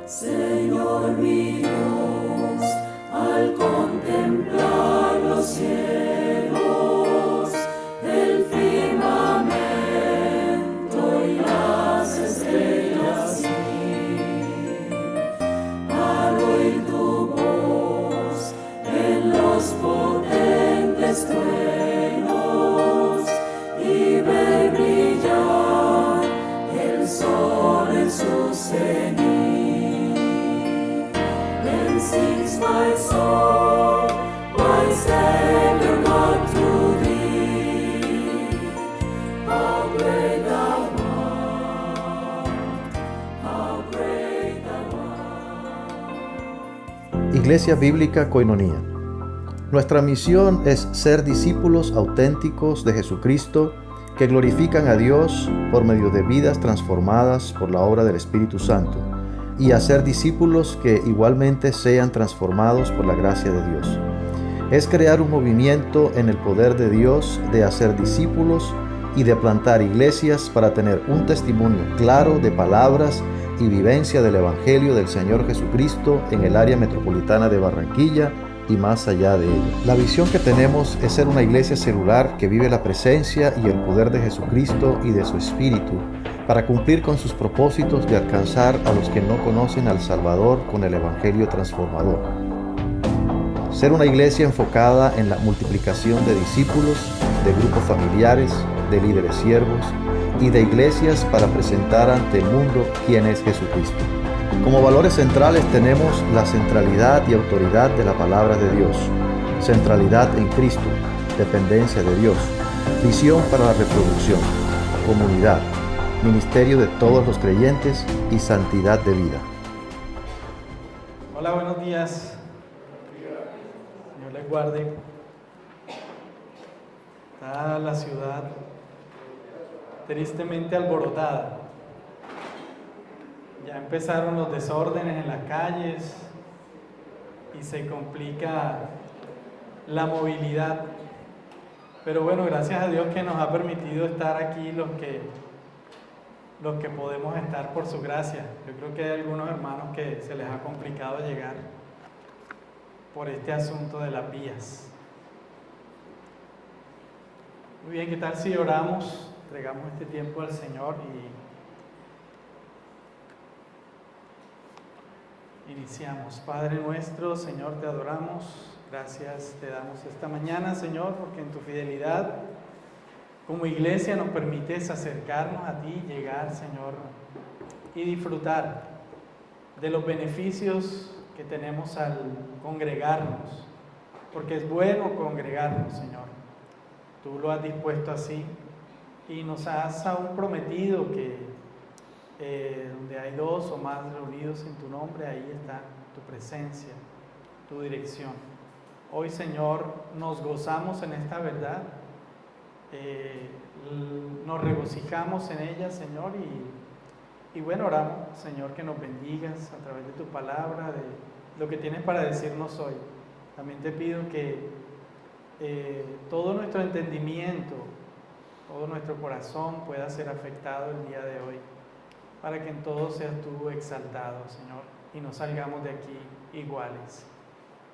Señor mi Dios, al contemplar los cielos, el firmamento y las estrellas, al oír tu voz en los potentes truenos y ver brillar el sol en su cenit. Sings my soul, my Savior God, to thee. How great thou art, how great thou art. Iglesia Bíblica Koinonía. Nuestra misión es ser discípulos auténticos de Jesucristo que glorifican a Dios por medio de vidas transformadas por la obra del Espíritu Santo, y hacer discípulos que igualmente sean transformados por la gracia de Dios. Es crear un movimiento en el poder de Dios de hacer discípulos y de plantar iglesias para tener un testimonio claro de palabras y vivencia del Evangelio del Señor Jesucristo en el área metropolitana de Barranquilla y más allá de ella. La visión que tenemos es ser una iglesia celular que vive la presencia y el poder de Jesucristo y de su Espíritu para cumplir con sus propósitos de alcanzar a los que no conocen al Salvador con el Evangelio transformador. Ser una iglesia enfocada en la multiplicación de discípulos, de grupos familiares, de líderes siervos y de iglesias para presentar ante el mundo quién es Jesucristo. Como valores centrales tenemos la centralidad y autoridad de la palabra de Dios, centralidad en Cristo, dependencia de Dios, visión para la reproducción, comunidad, ministerio de todos los creyentes y santidad de vida. Hola, buenos días. Señor les guarde. Está la ciudad tristemente alborotada. Ya empezaron los desórdenes en las calles y se complica la movilidad. Pero bueno, gracias a Dios que nos ha permitido estar aquí los que podemos estar por su gracia. Yo creo que hay algunos hermanos que se les ha complicado llegar por este asunto de las vías. Muy bien, ¿qué tal si oramos? Entregamos este tiempo al Señor y iniciamos. Padre nuestro, Señor, te adoramos. Gracias te damos esta mañana, Señor, porque en tu fidelidad como iglesia nos permites acercarnos a ti, llegar, Señor, y disfrutar de los beneficios que tenemos al congregarnos, porque es bueno congregarnos, Señor. Tú lo has dispuesto así y nos has aún prometido que donde hay dos o más reunidos en tu nombre, ahí está tu presencia, tu dirección. Hoy, Señor, nos gozamos en esta verdad. Nos regocijamos en ella, Señor, y bueno, oramos, Señor, que nos bendigas a través de tu palabra, de lo que tienes para decirnos hoy. También te pido que todo nuestro entendimiento, todo nuestro corazón pueda ser afectado el día de hoy, para que en todo seas tú exaltado, Señor, y no salgamos de aquí iguales.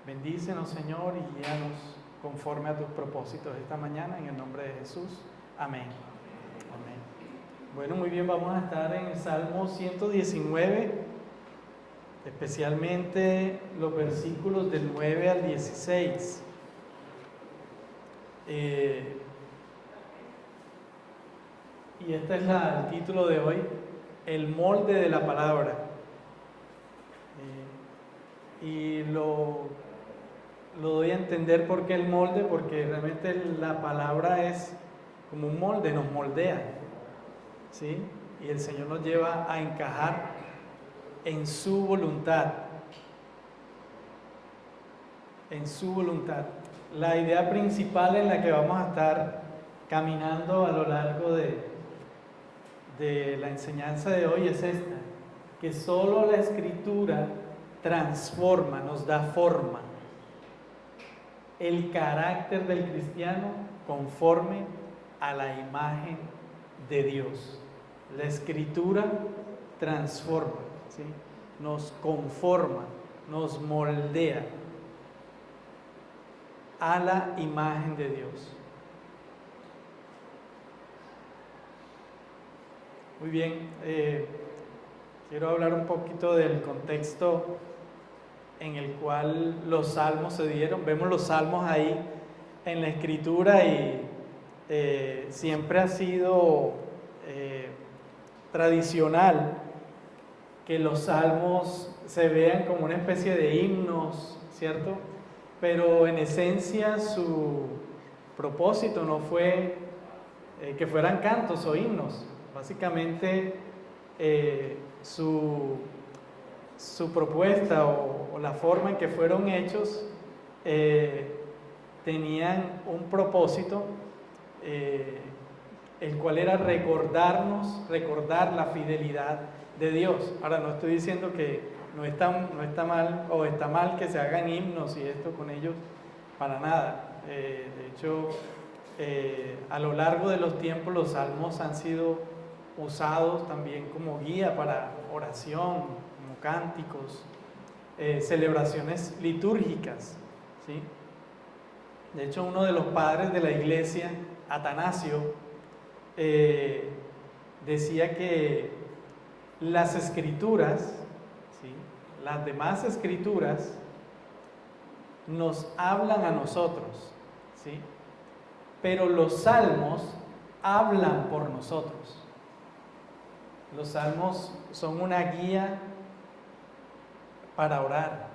Bendícenos, Señor, y guíanos conforme a tus propósitos esta mañana, en el nombre de Jesús. Amén. Amén. Bueno, muy bien, vamos a estar en el Salmo 119, especialmente los versículos del 9 al 16. Y este es el título de hoy, el molde de la palabra. Y lo doy a entender por qué el molde, porque realmente la palabra es como un molde, nos moldea, ¿sí? Y el Señor nos lleva a encajar en su voluntad. En su voluntad. La idea principal en la que vamos a estar caminando a lo largo de la enseñanza de hoy es esta, que solo la Escritura transforma, nos da forma. El carácter del cristiano conforme a la imagen de Dios. La Escritura transforma, ¿sí? nos conforma, nos moldea a la imagen de Dios. Muy bien, quiero hablar un poquito del contexto en el cual los salmos se dieron. Vemos los salmos ahí en la escritura y siempre ha sido tradicional que los salmos se vean como una especie de himnos, ¿cierto? Pero en esencia su propósito no fue que fueran cantos o himnos. Básicamente su propuesta o la forma en que fueron hechos tenían un propósito, el cual era recordar la fidelidad de Dios. Ahora, no estoy diciendo que no está mal o está mal que se hagan himnos y esto con ellos, para nada. De hecho, a lo largo de los tiempos los salmos han sido usados también como guía para oración, como cánticos, celebraciones litúrgicas, ¿sí? De hecho, uno de los padres de la iglesia, Atanasio, decía que las escrituras, ¿sí?, las demás escrituras nos hablan a nosotros, ¿sí?, pero los salmos hablan por nosotros. Los salmos son una guía para orar,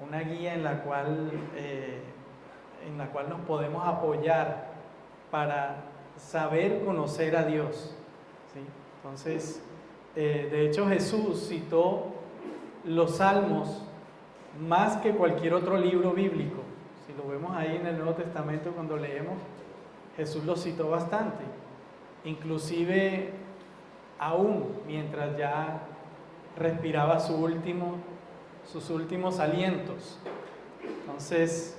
una guía en la cual nos podemos apoyar para saber conocer a Dios, ¿sí? Entonces, de hecho Jesús citó los salmos más que cualquier otro libro bíblico. Si lo vemos ahí en el Nuevo Testamento cuando leemos, Jesús los citó bastante, inclusive aún mientras ya respiraba sus últimos alientos. Entonces,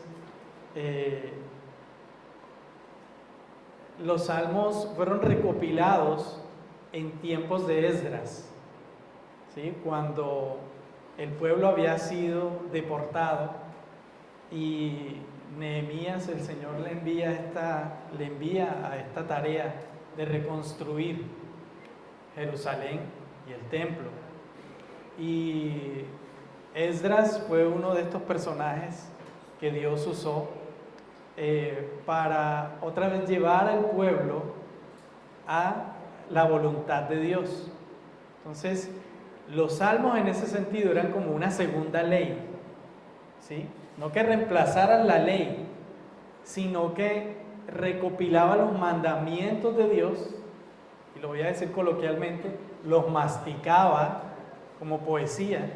los salmos fueron recopilados en tiempos de Esdras, ¿sí?, cuando el pueblo había sido deportado y Nehemías, el Señor le envía a esta tarea de reconstruir Jerusalén y el templo. Y Esdras fue uno de estos personajes que Dios usó para otra vez llevar al pueblo a la voluntad de Dios. Entonces, los salmos en ese sentido eran como una segunda ley, ¿sí? No que reemplazaran la ley, sino que recopilaban los mandamientos de Dios, y lo voy a decir coloquialmente, los masticaba como poesía,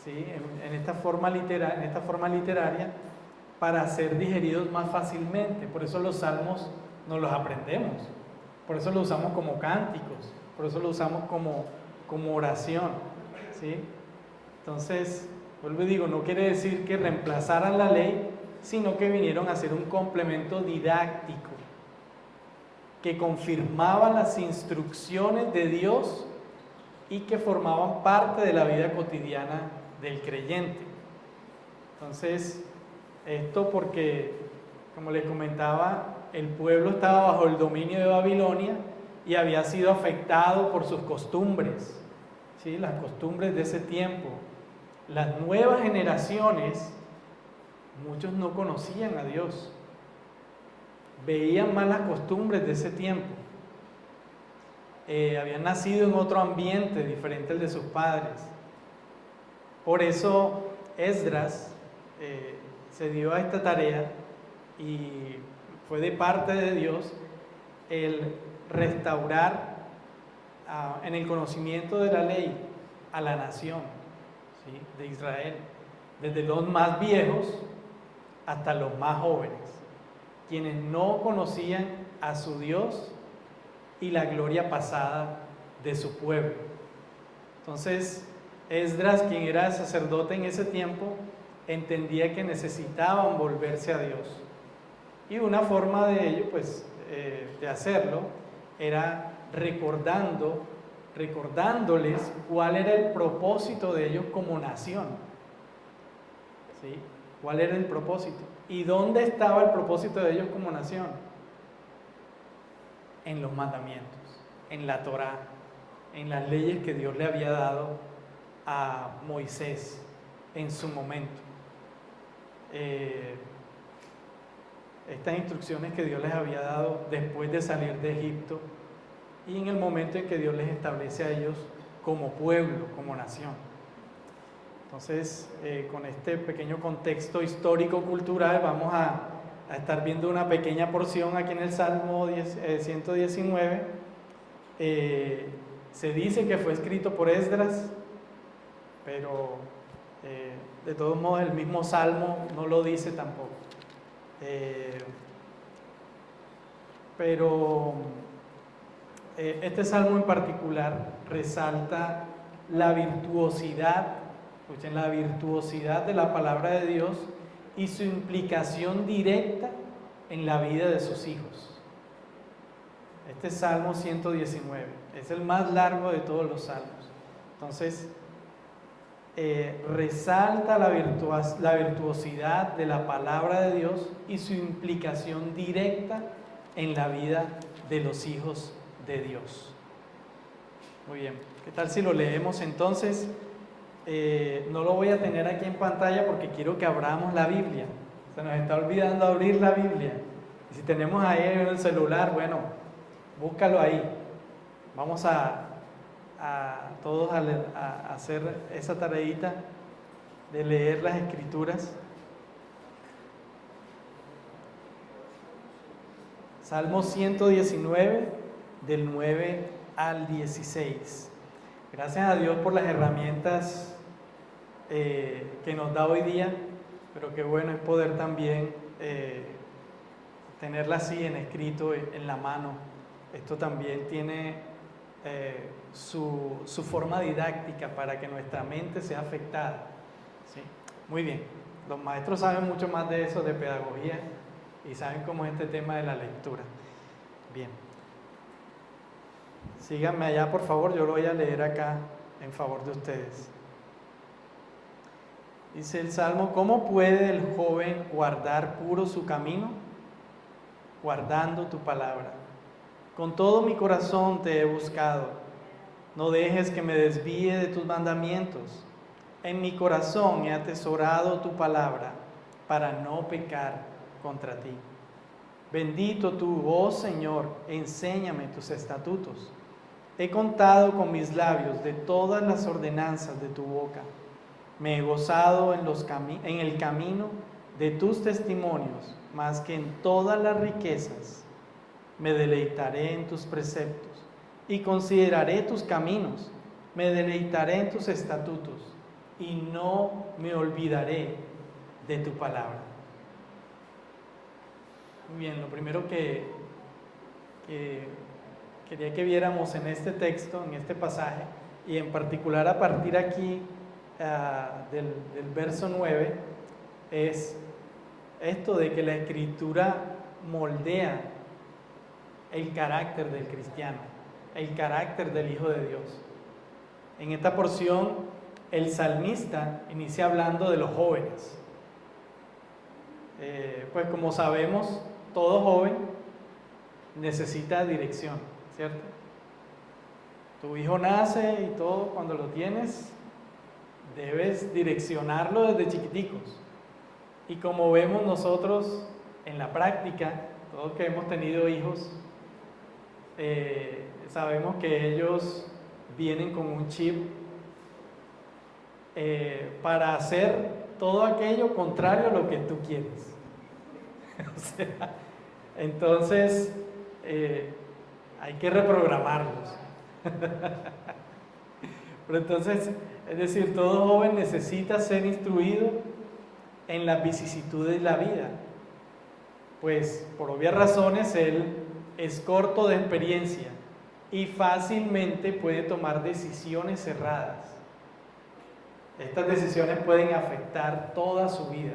¿sí?, en esta forma literaria, para ser digeridos más fácilmente. Por eso los salmos nos los aprendemos, por eso los usamos como cánticos, por eso los usamos como oración, ¿sí? Entonces, vuelvo y digo, no quiere decir que reemplazaran la ley, sino que vinieron a ser un complemento didáctico que confirmaba las instrucciones de Dios y que formaban parte de la vida cotidiana del creyente. Entonces, esto porque, como les comentaba, el pueblo estaba bajo el dominio de Babilonia y había sido afectado por sus costumbres, ¿sí?, las costumbres de ese tiempo. Las nuevas generaciones, muchos no conocían a Dios, veían más las costumbres de ese tiempo, habían nacido en otro ambiente diferente al de sus padres. Por eso Esdras se dio a esta tarea y fue de parte de Dios el restaurar en el conocimiento de la ley a la nación, ¿sí?, de Israel, desde los más viejos hasta los más jóvenes, quienes no conocían a su Dios y la gloria pasada de su pueblo. Entonces, Esdras, quien era sacerdote en ese tiempo, entendía que necesitaban volverse a Dios. Y una forma de ello, pues, de hacerlo, era recordando recordándoles cuál era el propósito de ellos como nación. ¿Sí? ¿Cuál era el propósito? ¿Y dónde estaba el propósito de ellos como nación? En los mandamientos, en la Torá, en las leyes que Dios le había dado a Moisés en su momento. Estas instrucciones que Dios les había dado después de salir de Egipto y en el momento en que Dios les establece a ellos como pueblo, como nación. Entonces, con este pequeño contexto histórico-cultural vamos a estar viendo una pequeña porción aquí en el Salmo 119. Se dice que fue escrito por Esdras, pero de todos modos el mismo Salmo no lo dice tampoco. Pero este Salmo en particular resalta la virtuosidad, escuchen, la virtuosidad de la palabra de Dios y su implicación directa en la vida de sus hijos. Este Salmo 119 es el más largo de todos los salmos. Entonces, resalta la virtuosidad de la palabra de Dios y su implicación directa en la vida de los hijos de Dios. Muy bien, ¿qué tal si lo leemos entonces? No lo voy a tener aquí en pantalla porque quiero que abramos la Biblia. Se nos está olvidando abrir la Biblia. Y si tenemos ahí en el celular, bueno, búscalo ahí. Vamos a todos a hacer esa tareita de leer las Escrituras. Salmo 119, del 9 al 16. Gracias a Dios por las herramientas que nos da hoy día, pero qué bueno es poder también tenerla así en escrito, en la mano. Esto también tiene su forma didáctica para que nuestra mente sea afectada. ¿Sí? Muy bien, los maestros saben mucho más de eso, de pedagogía, y saben cómo es este tema de la lectura. Bien. Síganme allá, por favor, yo lo voy a leer acá en favor de ustedes. Dice el Salmo: ¿cómo puede el joven guardar puro su camino? Guardando tu palabra. Con todo mi corazón te he buscado. No dejes que me desvíe de tus mandamientos. En mi corazón he atesorado tu palabra para no pecar contra ti. Bendito tú, oh Señor, enséñame tus estatutos. He contado con mis labios de todas las ordenanzas de tu boca. Me he gozado en el camino de tus testimonios, más que en todas las riquezas. Me deleitaré en tus preceptos y consideraré tus caminos. Me deleitaré en tus estatutos y no me olvidaré de tu palabra. Muy bien, lo primero que quería que viéramos en este texto, en este pasaje, y en particular a partir aquí del verso 9, es esto de que la Escritura moldea el carácter del cristiano, el carácter del Hijo de Dios. En esta porción, el salmista inicia hablando de los jóvenes. Pues como sabemos, todo joven necesita dirección, ¿cierto? Tu hijo nace y todo, cuando lo tienes, debes direccionarlo desde chiquiticos. Y como vemos nosotros en la práctica, todos que hemos tenido hijos, sabemos que ellos vienen con un chip para hacer todo aquello contrario a lo que tú quieres. O sea, entonces hay que reprogramarlos. Pero entonces, es decir, todo joven necesita ser instruido en las vicisitudes de la vida, pues por obvias razones él es corto de experiencia y fácilmente puede tomar decisiones erradas. Estas decisiones pueden afectar toda su vida.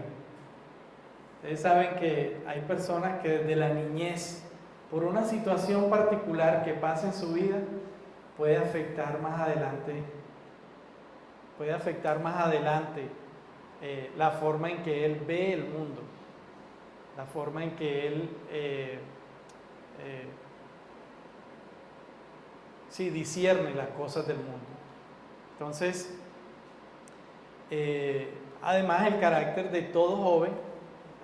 Ustedes saben que hay personas que desde la niñez, por una situación particular que pasa en su vida, puede afectar más adelante, la forma en que él ve el mundo, la forma en que él discierne las cosas del mundo. Entonces, además el carácter de todo joven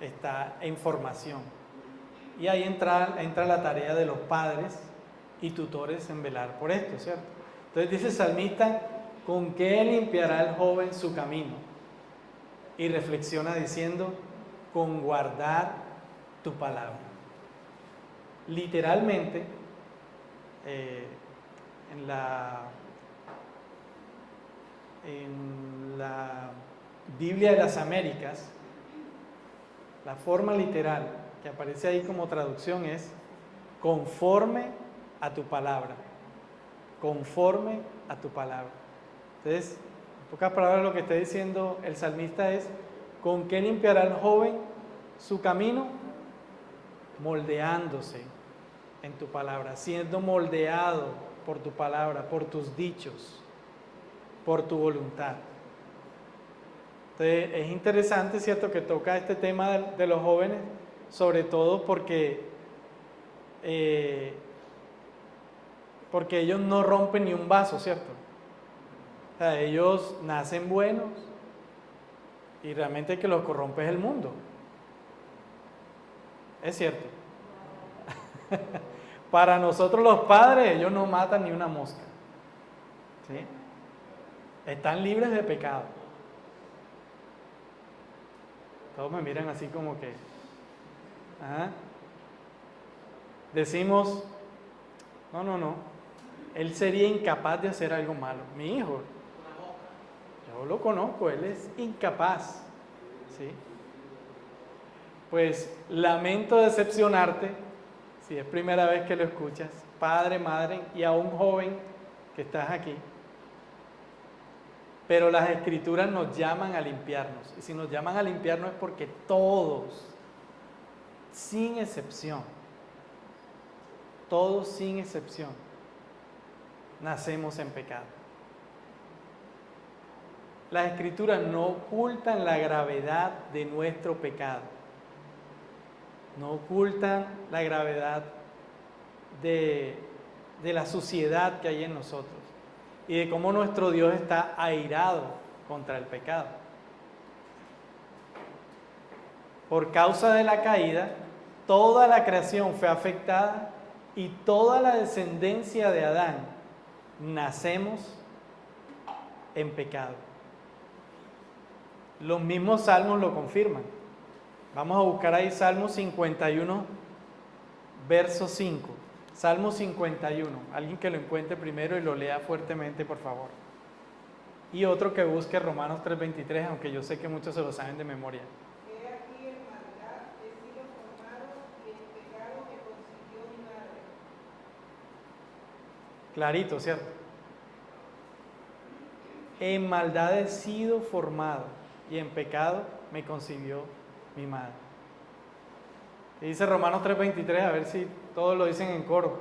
está en formación. Y ahí entra la tarea de los padres y tutores en velar por esto, ¿cierto? Entonces dice el salmista, ¿con qué limpiará el joven su camino? Y reflexiona diciendo, con guardar tu palabra. Literalmente, en la Biblia de las Américas, la forma literal que aparece ahí como traducción es conforme a tu palabra. Conforme a tu palabra. Entonces, en pocas palabras, lo que está diciendo el salmista es: ¿con qué limpiará el joven su camino? Moldeándose en tu palabra, siendo moldeado por tu palabra, por tus dichos, por tu voluntad. Entonces, es interesante, ¿cierto?, que toca este tema de los jóvenes, sobre todo porque ellos no rompen ni un vaso, ¿cierto? O sea, ellos nacen buenos y realmente el que los corrompe es el mundo. Es cierto. Para nosotros los padres, ellos no matan ni una mosca. ¿Sí? Están libres de pecado. Todos me miran así como que... ¿ah? Decimos, no, él sería incapaz de hacer algo malo. Mi hijo, yo lo conozco, él es incapaz. ¿Sí? Pues lamento decepcionarte, si es primera vez que lo escuchas, padre, madre y aún joven que estás aquí. Pero las Escrituras nos llaman a limpiarnos. Y si nos llaman a limpiarnos es porque todos, sin excepción, nacemos en pecado. Las Escrituras no ocultan la gravedad de nuestro pecado. No ocultan la gravedad de la suciedad que hay en nosotros y de cómo nuestro Dios está airado contra el pecado. Por causa de la caída, toda la creación fue afectada y toda la descendencia de Adán nacemos en pecado. Los mismos salmos lo confirman. Vamos a buscar ahí Salmo 51, verso 5. Salmo 51. Alguien que lo encuentre primero y lo lea fuertemente, por favor. Y otro que busque Romanos 3:23, aunque yo sé que muchos se lo saben de memoria. He aquí en maldad he sido formado y en pecado me concibió mi madre. Clarito, ¿cierto? En maldad he sido formado y en pecado me concibió mi madre. Y dice Romanos 3:23, a ver si todos lo dicen en coro.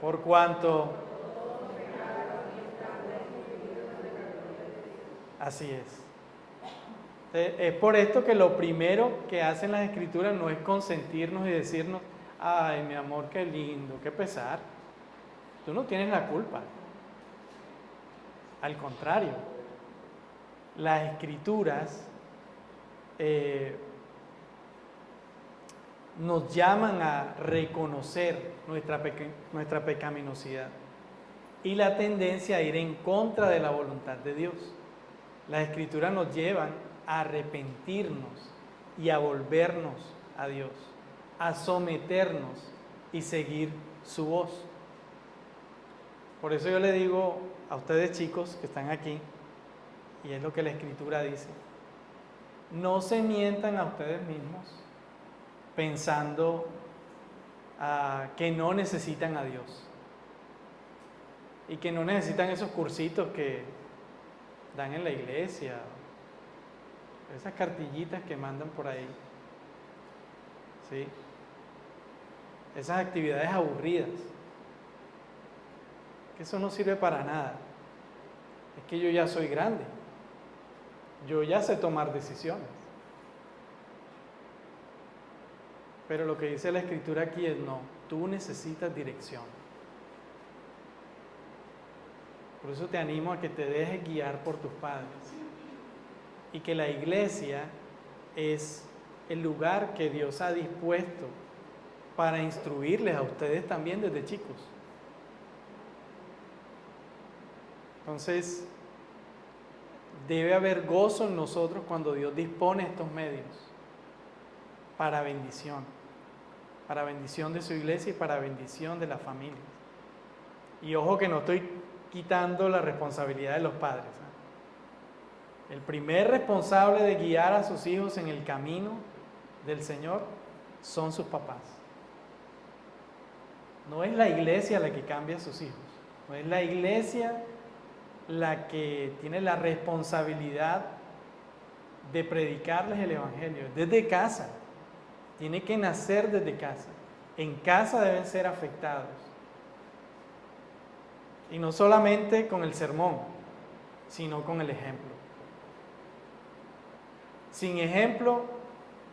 Por cuanto... Así es. Es por esto que lo primero que hacen las Escrituras no es consentirnos y decirnos, ay, mi amor, qué lindo, qué pesar. Tú no tienes la culpa. Al contrario, las Escrituras nos llaman a reconocer nuestra pecaminosidad y la tendencia a ir en contra de la voluntad de Dios. Las Escrituras nos llevan a arrepentirnos y a volvernos a Dios, a someternos y seguir su voz. Por eso yo le digo a ustedes, chicos que están aquí, y es lo que la Escritura dice: no se mientan a ustedes mismos pensando que no necesitan a Dios y que no necesitan esos cursitos que dan en la iglesia, esas cartillitas que mandan por ahí, ¿sí? Esas actividades aburridas. que eso no sirve para nada. Es que yo ya soy grande. Yo ya sé tomar decisiones. Pero lo que dice la Escritura aquí es no, tú necesitas dirección. Por eso te animo a que te dejes guiar por tus padres. Y que la iglesia es el lugar que Dios ha dispuesto para instruirles a ustedes también desde chicos. Entonces, debe haber gozo en nosotros cuando Dios dispone estos medios para bendición de su iglesia y para bendición de las familias. Y ojo que no estoy quitando la responsabilidad de los padres. El primer responsable de guiar a sus hijos en el camino del Señor son sus papás. No es la iglesia la que cambia a sus hijos, no es la iglesia la que tiene la responsabilidad de predicarles el Evangelio. Desde casa, tiene que nacer desde casa. En casa deben ser afectados. Y no solamente con el sermón, sino con el ejemplo. Sin ejemplo,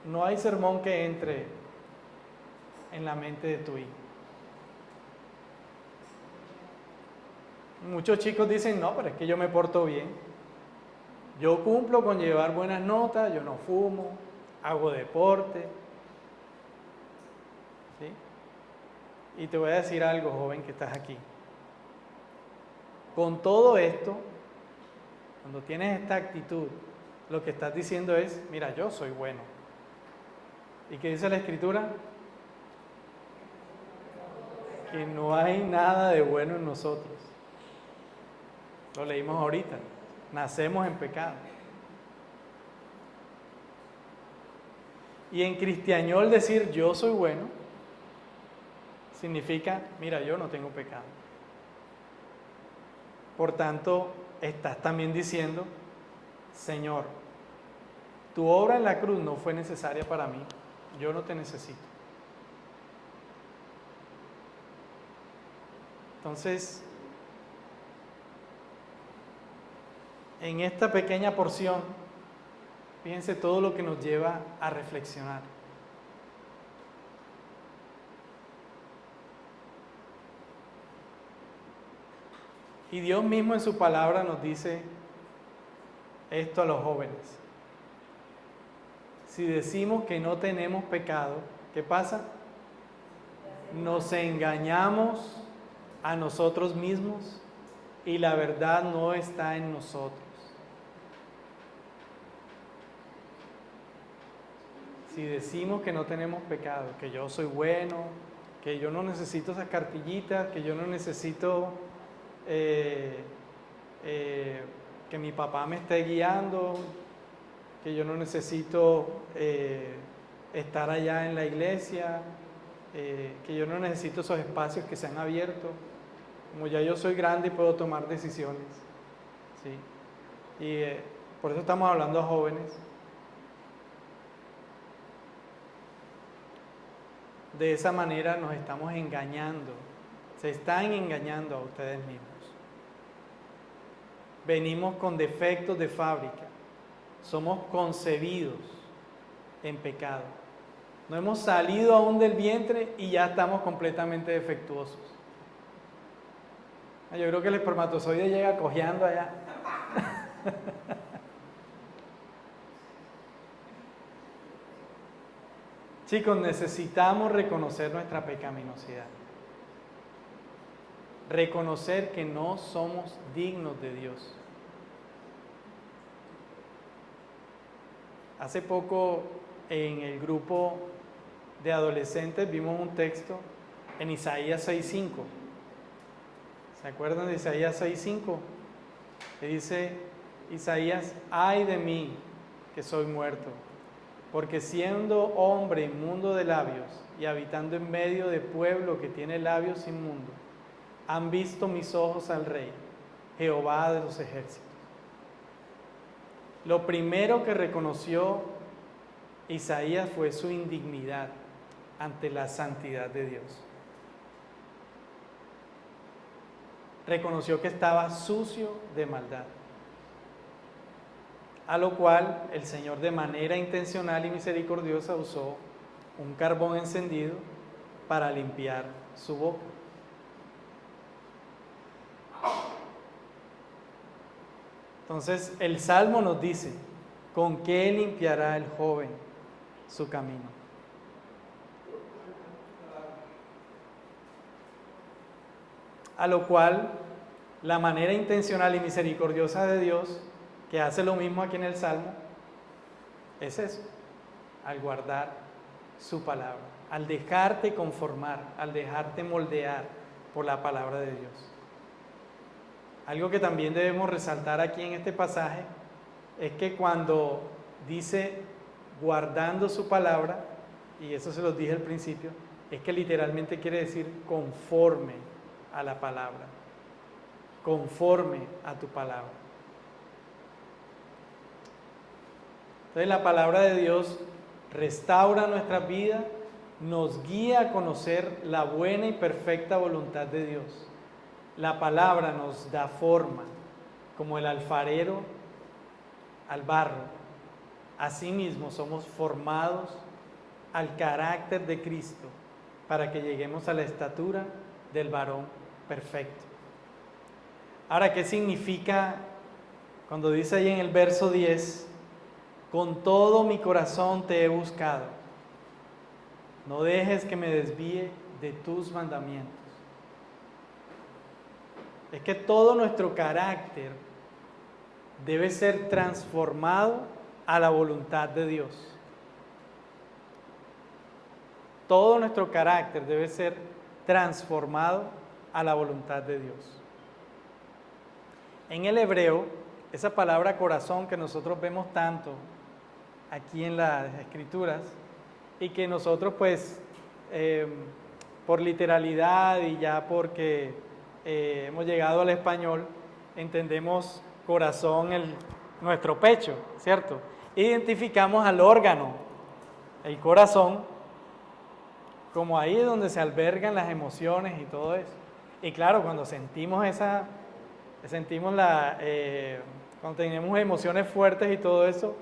no hay sermón que entre en la mente de tu hijo. Muchos chicos dicen, no, pero es que yo me porto bien. Yo cumplo con llevar buenas notas, yo no fumo, hago deporte. ¿Sí? Y te voy a decir algo, joven, que estás aquí. Con todo esto, cuando tienes esta actitud, lo que estás diciendo es, mira, yo soy bueno. ¿Y qué dice la Escritura? Que no hay nada de bueno en nosotros. Lo leímos ahorita. Nacemos en pecado. Y en cristiañol decir yo soy bueno significa, mira, yo no tengo pecado. Por tanto, estás también diciendo, Señor, tu obra en la cruz no fue necesaria para mí, yo no te necesito. Entonces, en esta pequeña porción, fíjense todo lo que nos lleva a reflexionar. Y Dios mismo en su palabra nos dice esto a los jóvenes. Si decimos que no tenemos pecado, ¿qué pasa? Nos engañamos a nosotros mismos y la verdad no está en nosotros. Si decimos que no tenemos pecado, que yo soy bueno, que yo no necesito esas cartillitas, que yo no necesito que mi papá me esté guiando, que yo no necesito estar allá en la iglesia, que yo no necesito esos espacios que se han abierto, como ya yo soy grande y puedo tomar decisiones, ¿sí? Y por eso estamos hablando a jóvenes. De esa manera nos estamos engañando, se están engañando a ustedes mismos. Venimos con defectos de fábrica, somos concebidos en pecado. No hemos salido aún del vientre y ya estamos completamente defectuosos. Yo creo que el espermatozoide llega cojeando allá. Chicos, necesitamos reconocer nuestra pecaminosidad. Reconocer que no somos dignos de Dios. Hace poco en el grupo de adolescentes vimos un texto en Isaías 6:5. ¿Se acuerdan de Isaías 6:5? Que dice Isaías, ay de mí que soy muerto, porque siendo hombre inmundo de labios y habitando en medio de pueblo que tiene labios inmundos, han visto mis ojos al Rey, Jehová de los ejércitos. Lo primero que reconoció Isaías fue su indignidad ante la santidad de Dios. reconoció que estaba sucio de maldad. A lo cual el Señor de manera intencional y misericordiosa usó un carbón encendido para limpiar su boca. Entonces el Salmo nos dice, ¿con qué limpiará el joven su camino? A lo cual la manera intencional y misericordiosa de Dios, que hace lo mismo aquí en el Salmo, es eso, al guardar su palabra, al dejarte conformar, al dejarte moldear por la palabra de Dios. Algo que también debemos resaltar aquí en este pasaje es que cuando dice guardando su palabra, y eso se los dije al principio, es que literalmente quiere decir conforme a la palabra, conforme a tu palabra. Entonces la palabra de Dios restaura nuestra vida, nos guía a conocer la buena y perfecta voluntad de Dios. La palabra nos da forma, como el alfarero al barro. Asimismo somos formados al carácter de Cristo para que lleguemos a la estatura del varón perfecto. Ahora, ¿qué significa cuando dice ahí en el verso 10, con todo mi corazón te he buscado, no dejes que me desvíe de tus mandamientos? Es que todo nuestro carácter debe ser transformado a la voluntad de Dios. Todo nuestro carácter debe ser transformado a la voluntad de Dios. En el hebreo, esa palabra corazón que nosotros vemos tanto aquí en las Escrituras y que nosotros pues por literalidad y ya porque hemos llegado al español, entendemos corazón nuestro pecho, ¿cierto? Identificamos al órgano, el corazón, como ahí es donde se albergan las emociones y todo eso. Y claro, cuando sentimos cuando tenemos emociones fuertes y todo eso,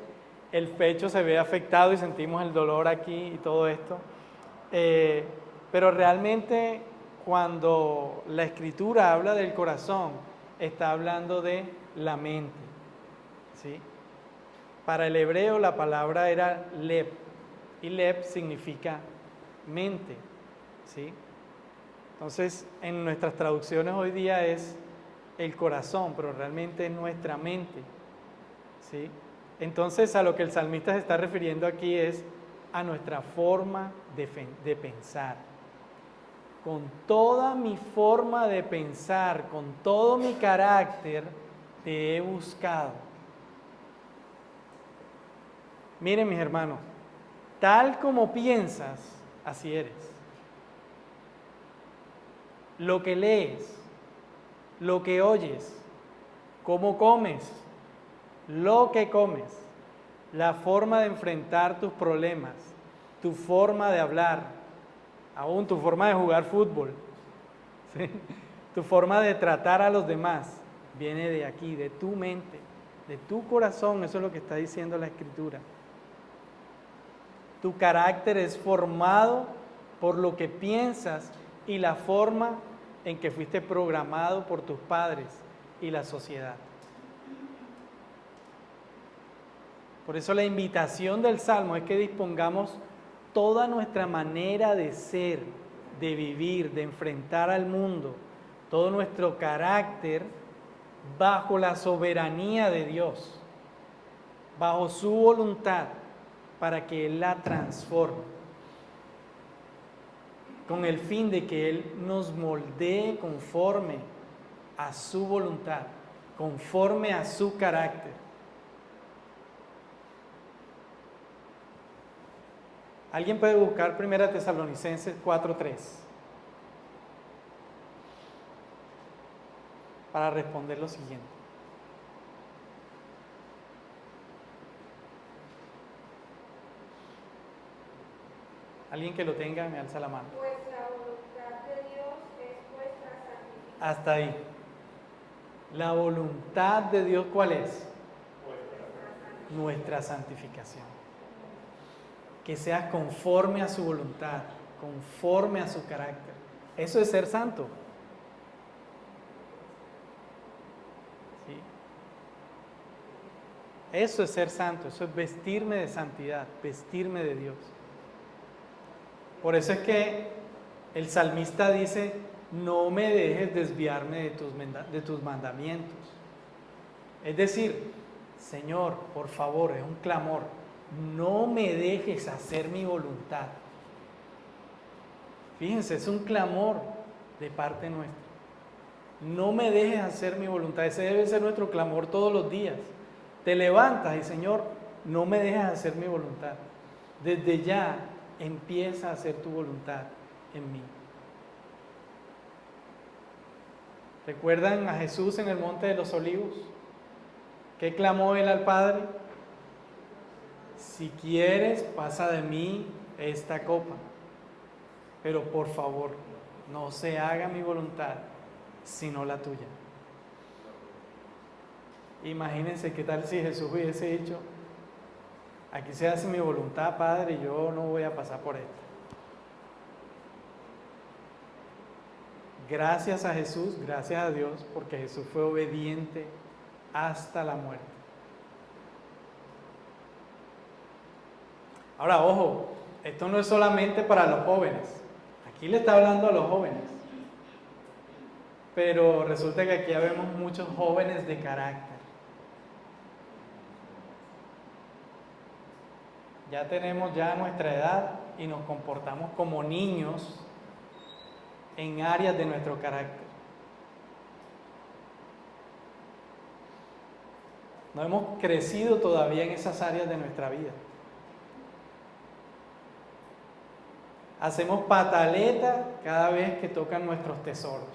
el pecho se ve afectado y sentimos el dolor aquí y todo esto. Pero realmente cuando la Escritura habla del corazón, está hablando de la mente, ¿sí? Para el hebreo la palabra era leb, y leb significa mente, ¿sí? Entonces, en nuestras traducciones hoy día es el corazón, pero realmente es nuestra mente, ¿sí? Entonces, a lo que el salmista se está refiriendo aquí es a nuestra forma de pensar. Con toda mi forma de pensar, con todo mi carácter, te he buscado. Miren, mis hermanos, tal como piensas, así eres. Lo que lees, lo que oyes, cómo comes, lo que comes, la forma de enfrentar tus problemas, tu forma de hablar, aún tu forma de jugar fútbol, ¿sí? Tu forma de tratar a los demás, viene de aquí, de tu mente, de tu corazón. Eso es lo que está diciendo la Escritura. Tu carácter es formado por lo que piensas y la forma en que fuiste programado por tus padres y la sociedad. Por eso la invitación del Salmo es que dispongamos toda nuestra manera de ser, de vivir, de enfrentar al mundo, todo nuestro carácter bajo la soberanía de Dios, bajo su voluntad, para que Él la transforme, con el fin de que Él nos moldee conforme a su voluntad, conforme a su carácter. ¿Alguien puede buscar 1 Tesalonicenses 4:3 para responder lo siguiente? Alguien que lo tenga me alza la mano. Pues la voluntad de Dios es vuestra santificación. Hasta ahí. La voluntad de Dios, ¿cuál es? Nuestra santificación. Que seas conforme a su voluntad, conforme a su carácter. Eso es ser santo. ¿Sí? Eso es ser santo, eso es vestirme de santidad, vestirme de Dios. Por eso es que el salmista dice: no me dejes desviarme de tus mandamientos. Es decir, Señor, por favor, es un clamor, no me dejes hacer mi voluntad. Fíjense, es un clamor de parte nuestra. No me dejes hacer mi voluntad. Ese debe ser nuestro clamor todos los días. Te levantas y, Señor, no me dejes hacer mi voluntad. Desde ya empieza a hacer tu voluntad en mí. ¿Recuerdan a Jesús en el Monte de los Olivos? ¿Qué clamó él al Padre? Si quieres, pasa de mí esta copa, pero por favor, no se haga mi voluntad, sino la tuya. Imagínense qué tal si Jesús hubiese dicho: aquí se hace mi voluntad, Padre, y yo no voy a pasar por esto. Gracias a Jesús, gracias a Dios, porque Jesús fue obediente hasta la muerte. Ahora, ojo, esto no es solamente para los jóvenes. Aquí le está hablando a los jóvenes. Pero resulta que aquí ya vemos muchos jóvenes de carácter. Ya tenemos ya nuestra edad y nos comportamos como niños en áreas de nuestro carácter. No hemos crecido todavía en esas áreas de nuestra vida. Hacemos pataleta cada vez que tocan nuestros tesoros.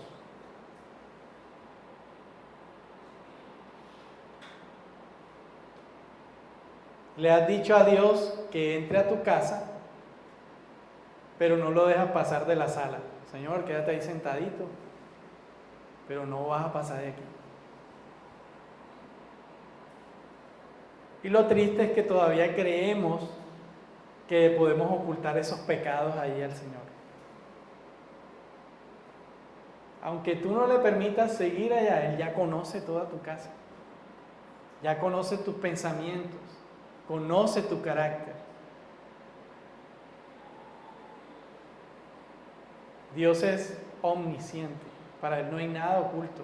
Le has dicho a Dios que entre a tu casa, pero no lo dejas pasar de la sala. Señor, quédate ahí sentadito, pero no vas a pasar de aquí. Y lo triste es que todavía creemos que podemos ocultar esos pecados ahí al Señor. Aunque tú no le permitas seguir allá, Él ya conoce toda tu casa. Ya conoce tus pensamientos, conoce tu carácter. Dios es omnisciente, para Él no hay nada oculto.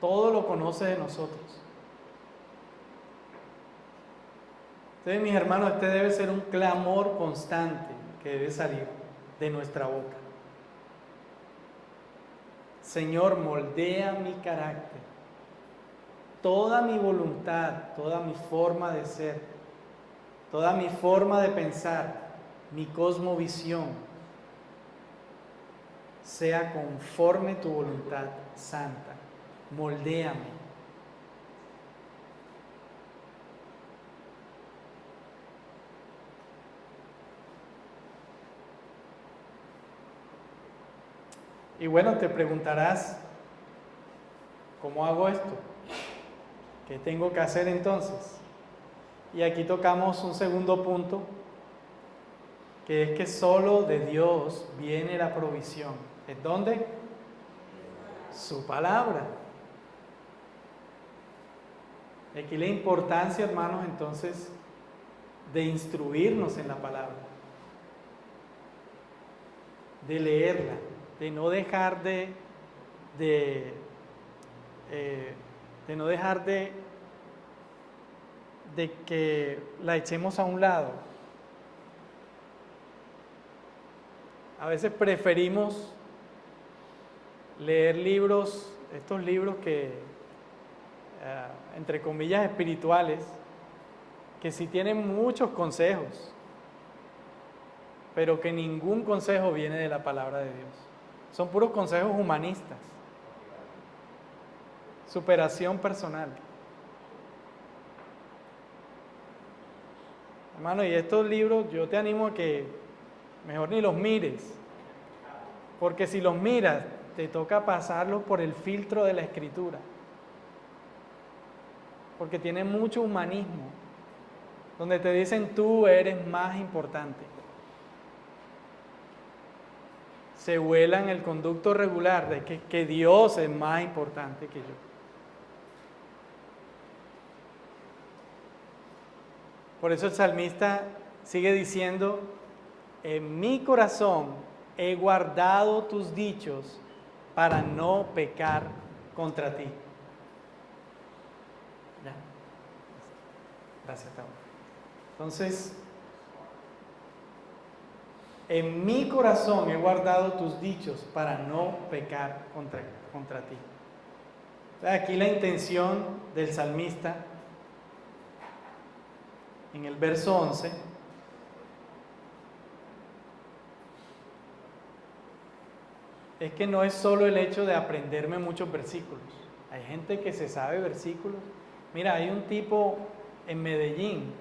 Todo lo conoce de nosotros. Entonces, mis hermanos, este debe ser un clamor constante que debe salir de nuestra boca. Señor, moldea mi carácter, toda mi voluntad, toda mi forma de ser, toda mi forma de pensar, mi cosmovisión, sea conforme tu voluntad santa. Moldéame. Y bueno, te preguntarás, ¿cómo hago esto? ¿Qué tengo que hacer entonces? Y aquí tocamos un segundo punto, que es que solo de Dios viene la provisión. ¿En dónde? Su palabra. Aquí la importancia, hermanos, entonces, de instruirnos en la palabra, de leerla, de no dejar de que la echemos a un lado. A veces preferimos leer libros, estos libros que, entre comillas, espirituales, que sí tienen muchos consejos, pero que ningún consejo viene de la palabra de Dios. Son puros consejos humanistas. Superación personal. Hermano, y estos libros yo te animo a que mejor ni los mires, porque si los miras te toca pasarlo por el filtro de la Escritura, porque tiene mucho humanismo, donde te dicen tú eres más importante. Se vuela en el conducto regular de que Dios es más importante que yo. Por eso el salmista sigue diciendo, en mi corazón he guardado tus dichos para no pecar contra ti. Ya. Gracias, Tauro. Entonces, en mi corazón he guardado tus dichos para no pecar contra ti. Aquí la intención del salmista, en el verso 11, es que no es solo el hecho de aprenderme muchos versículos. Hay gente que se sabe versículos. Mira, hay un tipo en Medellín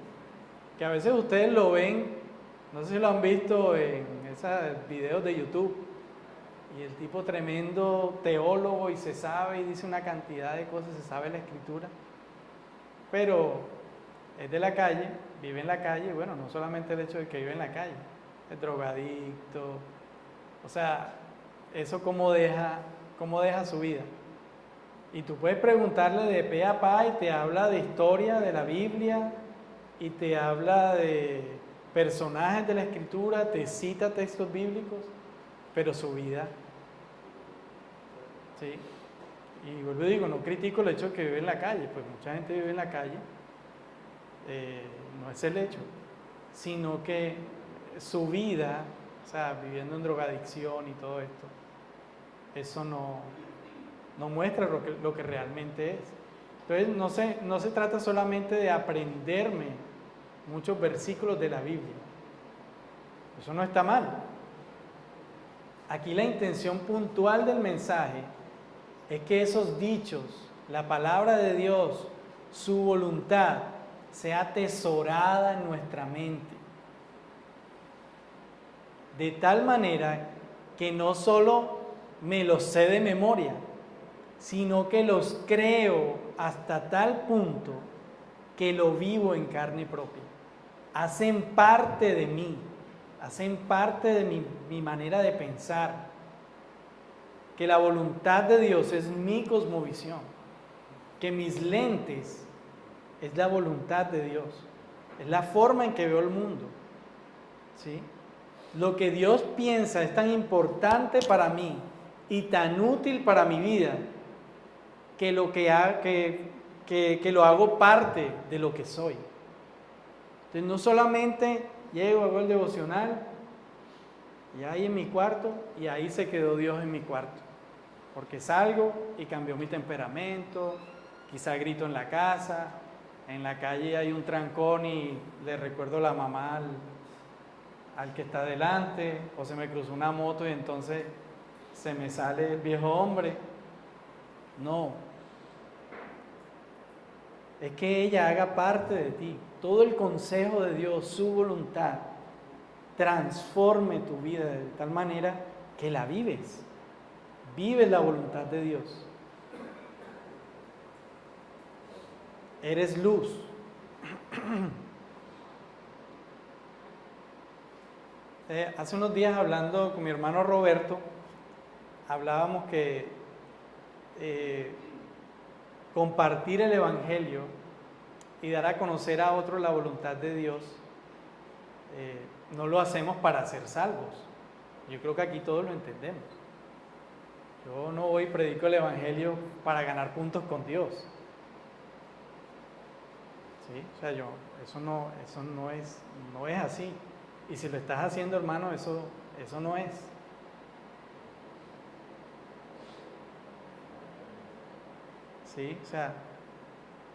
que a veces ustedes lo ven, no sé si lo han visto en esos videos de YouTube, y el tipo tremendo teólogo y se sabe y dice una cantidad de cosas, se sabe la Escritura, pero es de la calle, vive en la calle. Bueno, no solamente el hecho de que vive en la calle, es drogadicto, o sea, eso cómo deja su vida. Y tú puedes preguntarle de pe a pa y te habla de historia de la Biblia y te habla de personajes de la Escritura, te cita textos bíblicos, pero su vida, ¿sí? Y vuelvo y digo, no critico el hecho de que vive en la calle, pues mucha gente vive en la calle, no es el hecho, sino que su vida, o sea, viviendo en drogadicción y todo esto, eso no muestra lo que realmente es. Entonces no se trata solamente de aprenderme muchos versículos de la Biblia, eso no está mal. Aquí la intención puntual del mensaje es que esos dichos, la palabra de Dios, su voluntad, sea atesorada en nuestra mente, de tal manera que no solo me los sé de memoria, sino que los creo hasta tal punto que lo vivo en carne propia. Hacen parte de mí, hacen parte de mi manera de pensar, que la voluntad de Dios es mi cosmovisión, que mis lentes es la voluntad de Dios, es la forma en que veo el mundo, ¿sí? Lo que Dios piensa es tan importante para mí y tan útil para mi vida que lo hago parte de lo que soy. Entonces no solamente llego, hago el devocional y ahí en mi cuarto y ahí se quedó Dios en mi cuarto, porque salgo y cambió mi temperamento, quizá grito en la casa, en la calle hay un trancón y le recuerdo la mamá al que está delante, o se me cruzó una moto y entonces se me sale el viejo hombre. No, es que ella haga parte de ti. Todo el consejo de Dios, su voluntad, transforme tu vida de tal manera que la vives. Vives la voluntad de Dios. Eres luz. Hace unos días hablando con mi hermano Roberto, hablábamos que compartir el Evangelio y dar a conocer a otros la voluntad de Dios, no lo hacemos para ser salvos. Yo creo que aquí todos lo entendemos. Yo no voy y predico el Evangelio para ganar puntos con Dios. ¿Sí? O sea, eso no es así. Y si lo estás haciendo, hermano, eso no es. ¿Sí? O sea,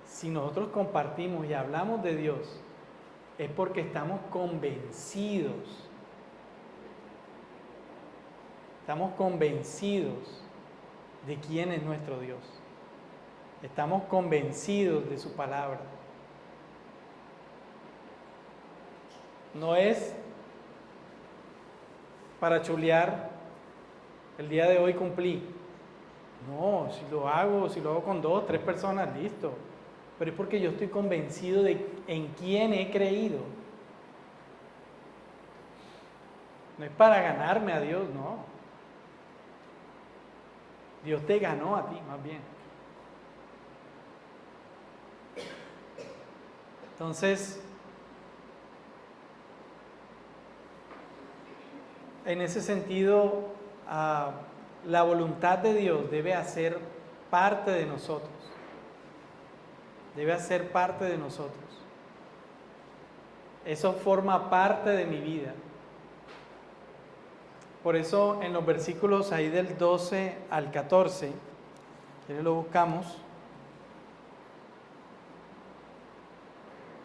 si nosotros compartimos y hablamos de Dios, es porque estamos convencidos. Estamos convencidos de quién es nuestro Dios. Estamos convencidos de su palabra. No es para chulear, el día de hoy cumplí. No, si lo hago con 2, 3 personas, listo. Pero es porque yo estoy convencido de en quién he creído. No es para ganarme a Dios, no. Dios te ganó a ti, más bien. Entonces, en ese sentido, la voluntad de Dios debe hacer parte de nosotros. Debe hacer parte de nosotros. Eso forma parte de mi vida. Por eso en los versículos ahí del 12 al 14, que lo buscamos,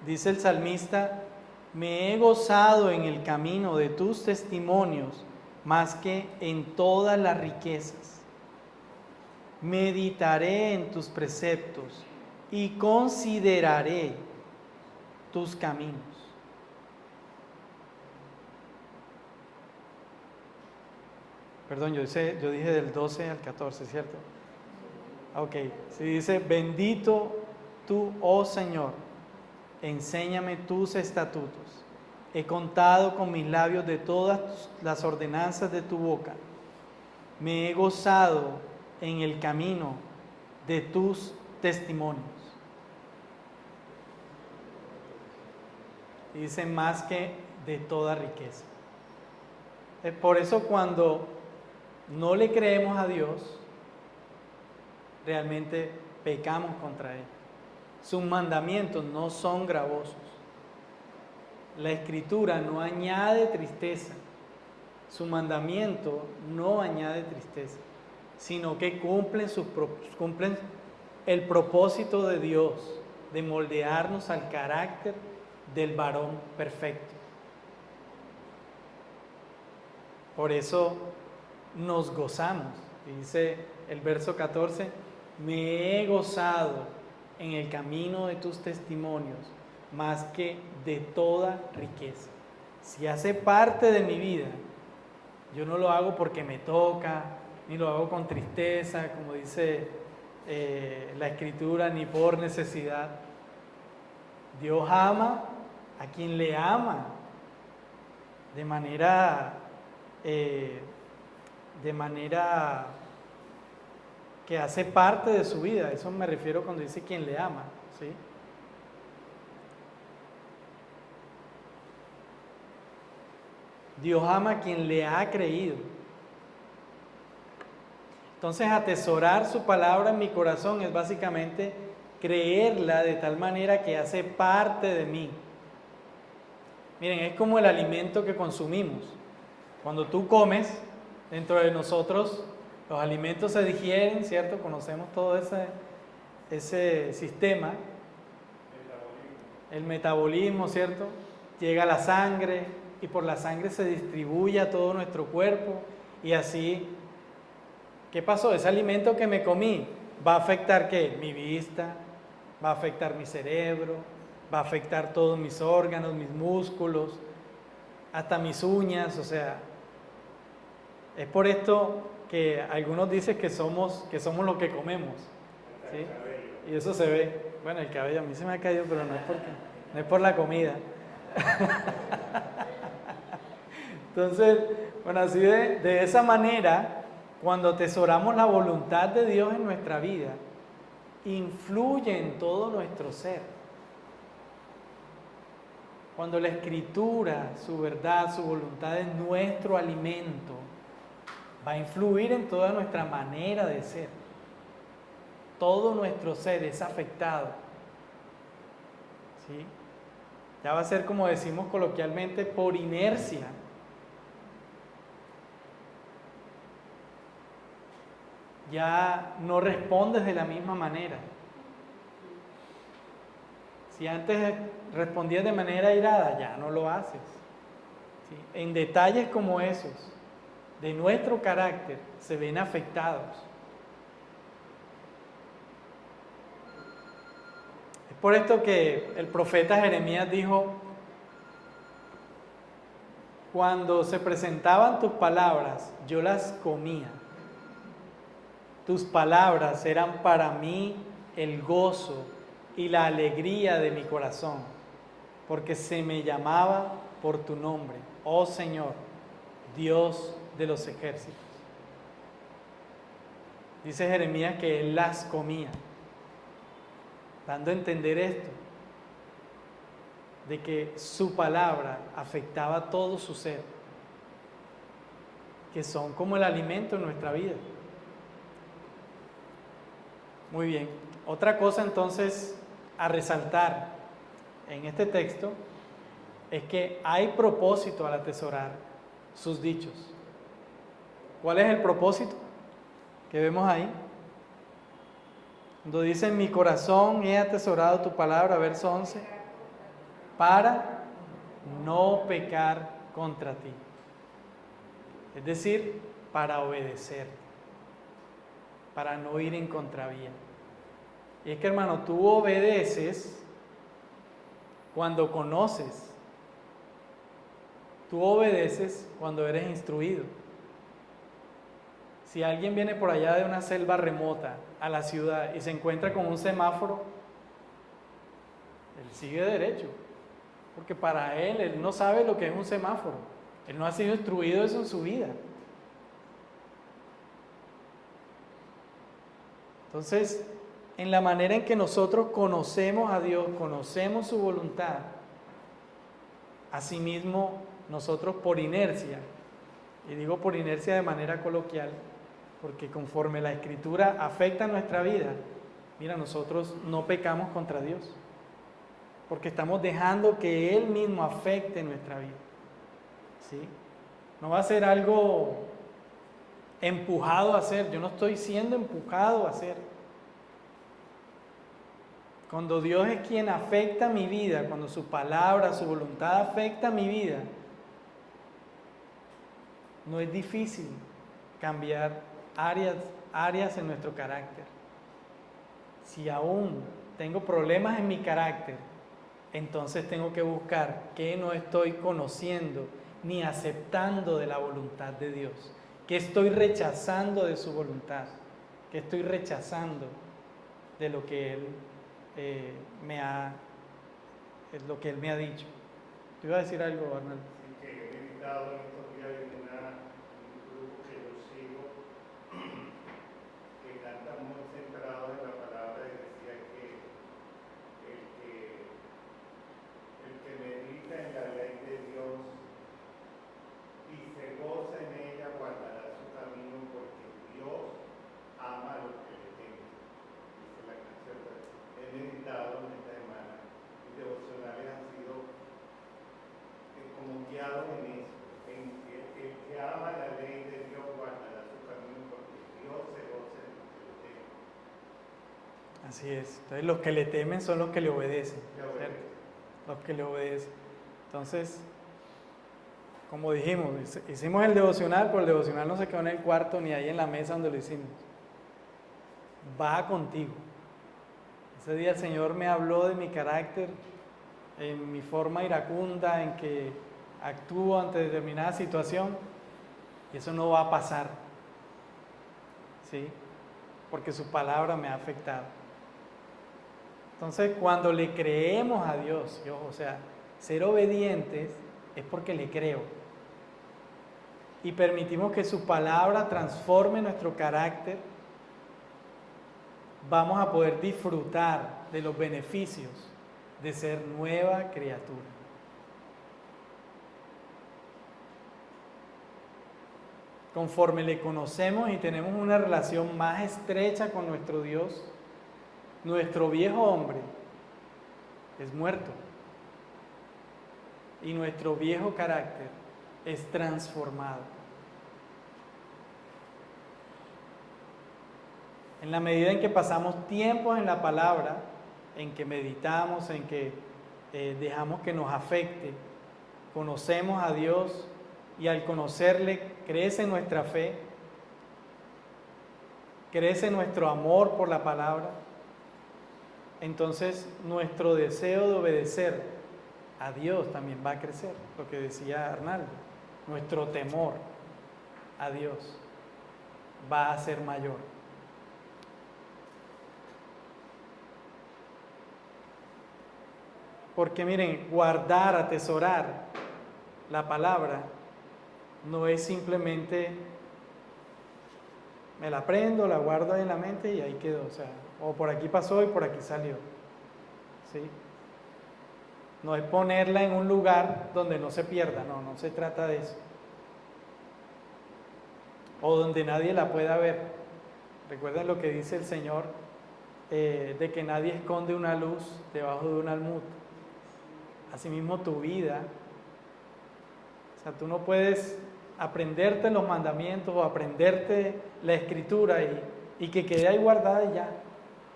dice el salmista: me he gozado en el camino de tus testimonios más que en todas las riquezas. Meditaré en tus preceptos y consideraré tus caminos. Perdón, yo dije del 12 al 14, ¿cierto? Ok, se dice: bendito tú, oh Señor, enséñame tus estatutos. He contado con mis labios de todas las ordenanzas de tu boca. Me he gozado en el camino de tus testimonios. Y dice: más que de toda riqueza. Por eso cuando no le creemos a Dios, realmente pecamos contra Él. Sus mandamientos no son gravosos. La Escritura no añade tristeza. Su mandamiento no añade tristeza, sino que cumplen el propósito de Dios de moldearnos al carácter del varón perfecto. Por eso nos gozamos. Dice el verso 14: me he gozado en el camino de tus testimonios más que de toda riqueza. Si hace parte de mi vida, yo no lo hago porque me toca, ni lo hago con tristeza, como dice la Escritura, ni por necesidad. Dios ama a quien le ama de manera que hace parte de su vida. Eso me refiero cuando dice quien le ama, ¿sí? Dios ama a quien le ha creído. Entonces, atesorar su palabra en mi corazón es básicamente creerla de tal manera que hace parte de mí. Miren, es como el alimento que consumimos. Cuando tú comes, dentro de nosotros los alimentos se digieren, ¿cierto? Conocemos todo ese sistema. El metabolismo, ¿cierto? Llega a la sangre y por la sangre se distribuye a todo nuestro cuerpo y así. ¿Qué pasó? Ese alimento que me comí va a afectar ¿qué? Mi vista, va a afectar mi cerebro, va a afectar todos mis órganos, mis músculos, hasta mis uñas. O sea, es por esto que algunos dicen que somos lo que comemos, ¿sí? Y eso se ve. Bueno, el cabello a mí se me ha caído, pero no es por la comida. Entonces, bueno, así de esa manera, cuando atesoramos la voluntad de Dios en nuestra vida, influye en todo nuestro ser. Cuando la Escritura, su verdad, su voluntad es nuestro alimento, va a influir en toda nuestra manera de ser. Todo nuestro ser es afectado, ¿sí? Ya va a ser, como decimos coloquialmente, por inercia. Ya no respondes de la misma manera. Si antes respondías de manera airada, ya no lo haces, ¿sí? En detalles como esos de nuestro carácter se ven afectados. Es por esto que el profeta Jeremías dijo: cuando se presentaban tus palabras, yo las comía. Tus palabras eran para mí el gozo y la alegría de mi corazón, porque se me llamaba por tu nombre, oh Señor, Dios de los ejércitos. Dice Jeremías que él las comía, dando a entender esto, de que su palabra afectaba todo su ser, que son como el alimento en nuestra vida. Muy bien, otra cosa entonces a resaltar en este texto es que hay propósito al atesorar sus dichos. ¿Cuál es el propósito que vemos ahí? Cuando dice, en mi corazón he atesorado tu palabra, verso 11, para no pecar contra ti. Es decir, para obedecer, para no ir en contravía. Y es que, hermano, tú obedeces cuando conoces. Tú obedeces cuando eres instruido. Si alguien viene por allá de una selva remota a la ciudad y se encuentra con un semáforo, él sigue derecho, porque para él no sabe lo que es un semáforo. Él no ha sido instruido eso en su vida. Entonces, en la manera en que nosotros conocemos a Dios, conocemos su voluntad, asimismo nosotros por inercia, y digo por inercia de manera coloquial, porque conforme la Escritura afecta nuestra vida, mira, nosotros no pecamos contra Dios, porque estamos dejando que Él mismo afecte nuestra vida. ¿Sí? No va a ser algo empujado a hacer, yo no estoy siendo empujado a hacer. Cuando Dios es quien afecta mi vida, cuando su palabra, su voluntad afecta mi vida, no es difícil cambiar áreas en nuestro carácter. Si aún tengo problemas en mi carácter, entonces tengo que buscar qué no estoy conociendo ni aceptando de la voluntad de Dios, qué estoy rechazando de su voluntad, qué estoy rechazando de lo que Él es lo que Él me ha dicho. ¿Te iba a decir algo, Arnaldo? Sí, que he meditado en estos días en un grupo que yo sigo, que canta muy centrado en la palabra y decía que el que medita en la ley de Dios y se goza en ella guardará su camino, porque Dios ama a los que le temen. Dice la canción. He meditado en esta semana y devocionales han sido como guiados en eso, en que el que ama la ley de Dios guardará su camino, porque Dios se goza en los que le temen. Así es. Entonces los que le temen son los que le obedecen, Le obedecen. ¿cierto? Los que le obedecen. Entonces, como dijimos, hicimos el devocional, pero el devocional no se quedó en el cuarto ni ahí en la mesa donde lo hicimos. Va contigo. Ese día el Señor me habló de mi carácter, en mi forma iracunda, en que actúo ante determinada situación, y eso no va a pasar, ¿sí? Porque su palabra me ha afectado. Entonces, cuando le creemos a Dios, o sea, ser obedientes es porque le creo, y permitimos que su palabra transforme nuestro carácter, vamos a poder disfrutar de los beneficios de ser nueva criatura. Conforme le conocemos y tenemos una relación más estrecha con nuestro Dios, nuestro viejo hombre es muerto y nuestro viejo carácter es transformado. En la medida en que pasamos tiempo en la palabra, en que meditamos, en que dejamos que nos afecte, conocemos a Dios y al conocerle crece nuestra fe, crece nuestro amor por la palabra, entonces nuestro deseo de obedecer a Dios también va a crecer, lo que decía Arnaldo. nuestro temor a Dios va a ser mayor. Porque miren, guardar, atesorar la palabra no es simplemente me la aprendo, la guardo en la mente y ahí quedó. O sea, o por aquí pasó y por aquí salió. ¿Sí? No es ponerla en un lugar donde no se pierda, no se trata de eso. O donde nadie la pueda ver. Recuerden lo que dice el Señor, de que nadie esconde una luz debajo de un almud. Asimismo tu vida. O sea, tú no puedes aprenderte los mandamientos o aprenderte la escritura y que quede ahí guardada y ya.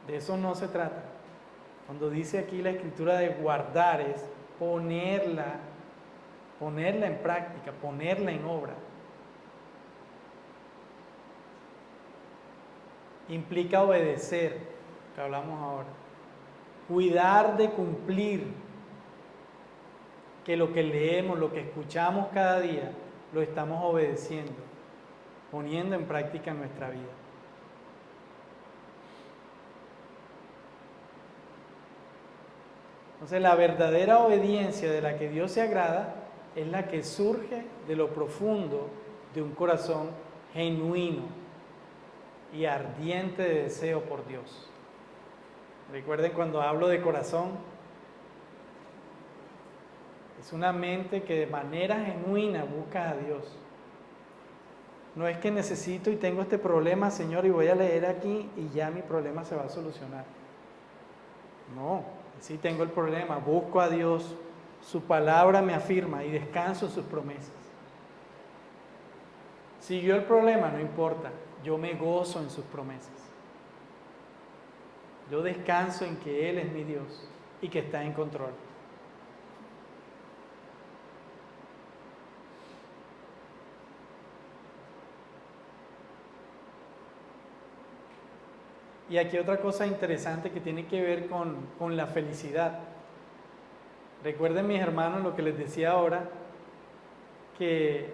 De eso no se trata. Cuando dice aquí la escritura de guardar es ponerla en práctica, ponerla en obra. Implica obedecer, que hablamos ahora. Cuidar de cumplir, que lo que leemos, lo que escuchamos cada día, lo estamos obedeciendo, poniendo en práctica en nuestra vida. Entonces, la verdadera obediencia de la que Dios se agrada es la que surge de lo profundo de un corazón genuino y ardiente de deseo por Dios. Recuerden, cuando hablo de corazón, es una mente que de manera genuina busca a Dios. No es que necesito y tengo este problema, Señor, y voy a leer aquí y ya mi problema se va a solucionar. No, sí tengo el problema, busco a Dios, su palabra me afirma y descanso en sus promesas. Siguió el problema, no importa, yo me gozo en sus promesas. Yo descanso en que Él es mi Dios y que está en control. Y aquí otra cosa interesante que tiene que ver con la felicidad. Recuerden, mis hermanos, lo que les decía ahora, que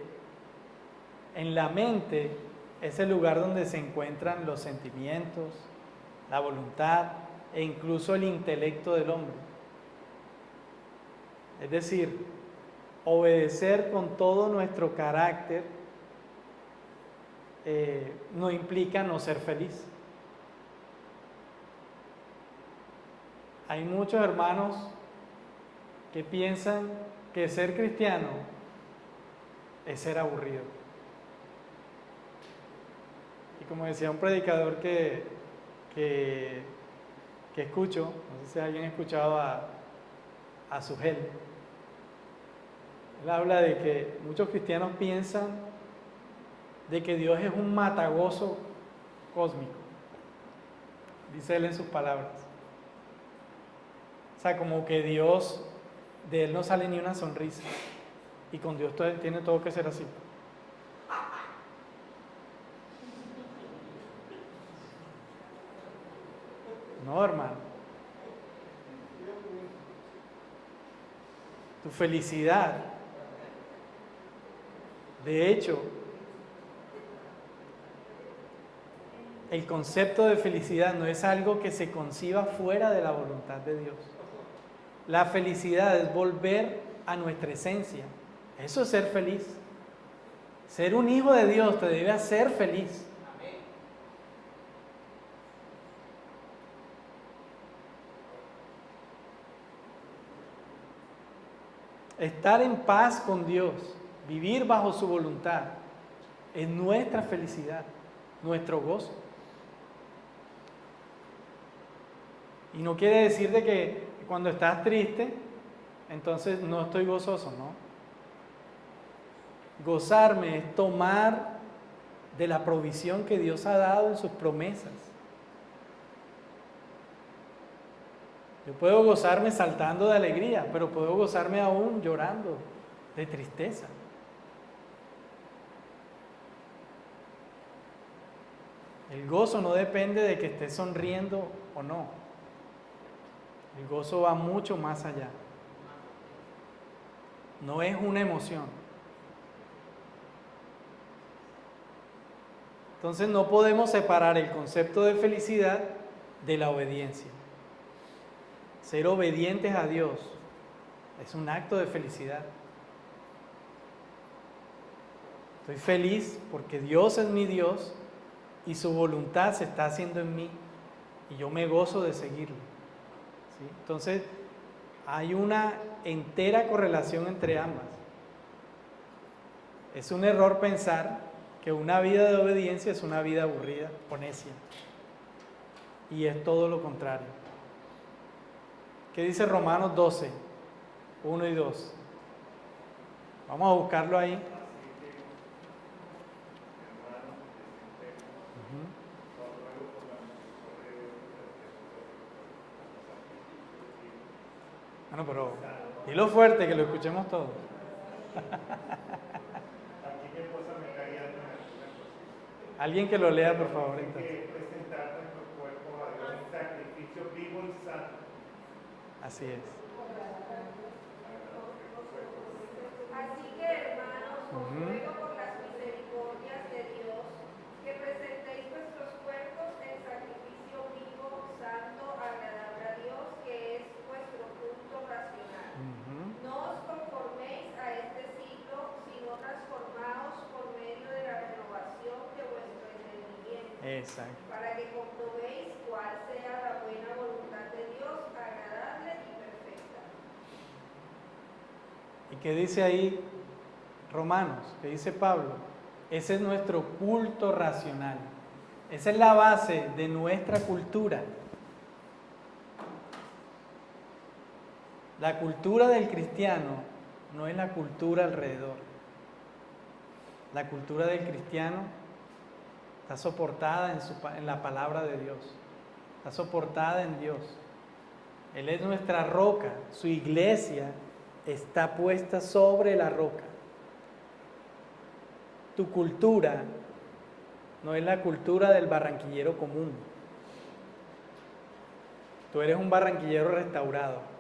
en la mente es el lugar donde se encuentran los sentimientos, la voluntad e incluso el intelecto del hombre. Es decir, obedecer con todo nuestro carácter no implica no ser feliz. Hay muchos hermanos que piensan que ser cristiano es ser aburrido. Y como decía un predicador que escucho, no sé si alguien ha escuchado a Sugel, él habla de que muchos cristianos piensan de que Dios es un matagozo cósmico, dice él en sus palabras. O sea, como que Dios, de Él no sale ni una sonrisa. Y con Dios tiene todo que ser así. No, hermano. Tu felicidad, de hecho, el concepto de felicidad no es algo que se conciba fuera de la voluntad de Dios. La felicidad es volver a nuestra esencia. Eso es ser feliz. Ser un hijo de Dios te debe hacer feliz. Estar en paz con Dios, vivir bajo su voluntad, es nuestra felicidad, nuestro gozo. Y no quiere decir de que cuando estás triste, entonces no estoy gozoso, ¿no? Gozarme es tomar de la provisión que Dios ha dado en sus promesas. Yo puedo gozarme saltando de alegría, pero puedo gozarme aún llorando de tristeza. El gozo no depende de que estés sonriendo o no. El gozo va mucho más allá. No es una emoción. Entonces no podemos separar el concepto de felicidad de la obediencia. Ser obedientes a Dios es un acto de felicidad. Estoy feliz porque Dios es mi Dios y su voluntad se está haciendo en mí y yo me gozo de seguirlo. ¿Sí? Entonces hay una entera correlación entre ambas. Es un error pensar que una vida de obediencia es una vida aburrida o necia. Y es todo lo contrario. ¿Qué dice Romanos 12, 1 y 2? Vamos a buscarlo ahí. Bueno, pero dilo fuerte que lo escuchemos todos. Aquí mi esposa me está guiando en alguna cosita. Alguien que lo lea, por favor. Hay Entonces. que presentar nuestros cuerpos a Dios en sacrificio vivo y santo. Así es. Así que, hermanos, os ruego por las misericordias de Dios que presentéis vuestros cuerpos en sacrificio vivo, santo, agradable a Dios, que es vuestro culto racional. No os conforméis a este siglo, sino transformaos por medio de la renovación de vuestro entendimiento, Exacto. para que comprobéis cuál sea la buena voluntad de Dios, agradable y perfecta. ¿Y qué dice ahí Romanos? ¿Qué dice Pablo? Ese es nuestro culto racional. Esa es la base de nuestra cultura. La cultura del cristiano no es la cultura alrededor. La cultura del cristiano está soportada en la palabra de Dios. Está soportada en Dios. Él es nuestra roca. Su iglesia está puesta sobre la roca. Tu cultura no es la cultura del barranquillero común. Tú eres un barranquillero restaurado.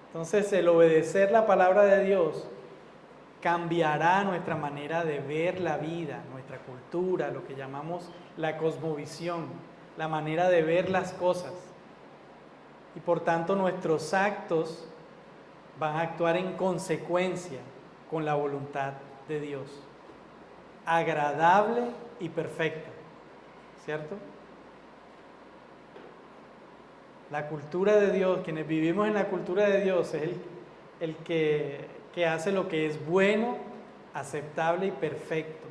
Entonces, el obedecer la palabra de Dios cambiará nuestra manera de ver la vida, nuestra cultura, lo que llamamos la cosmovisión, la manera de ver las cosas. Y por tanto, nuestros actos van a actuar en consecuencia con la voluntad de Dios, agradable y perfecta, ¿cierto? La cultura de Dios, quienes vivimos en la cultura de Dios, es el que hace lo que es bueno, aceptable y perfecto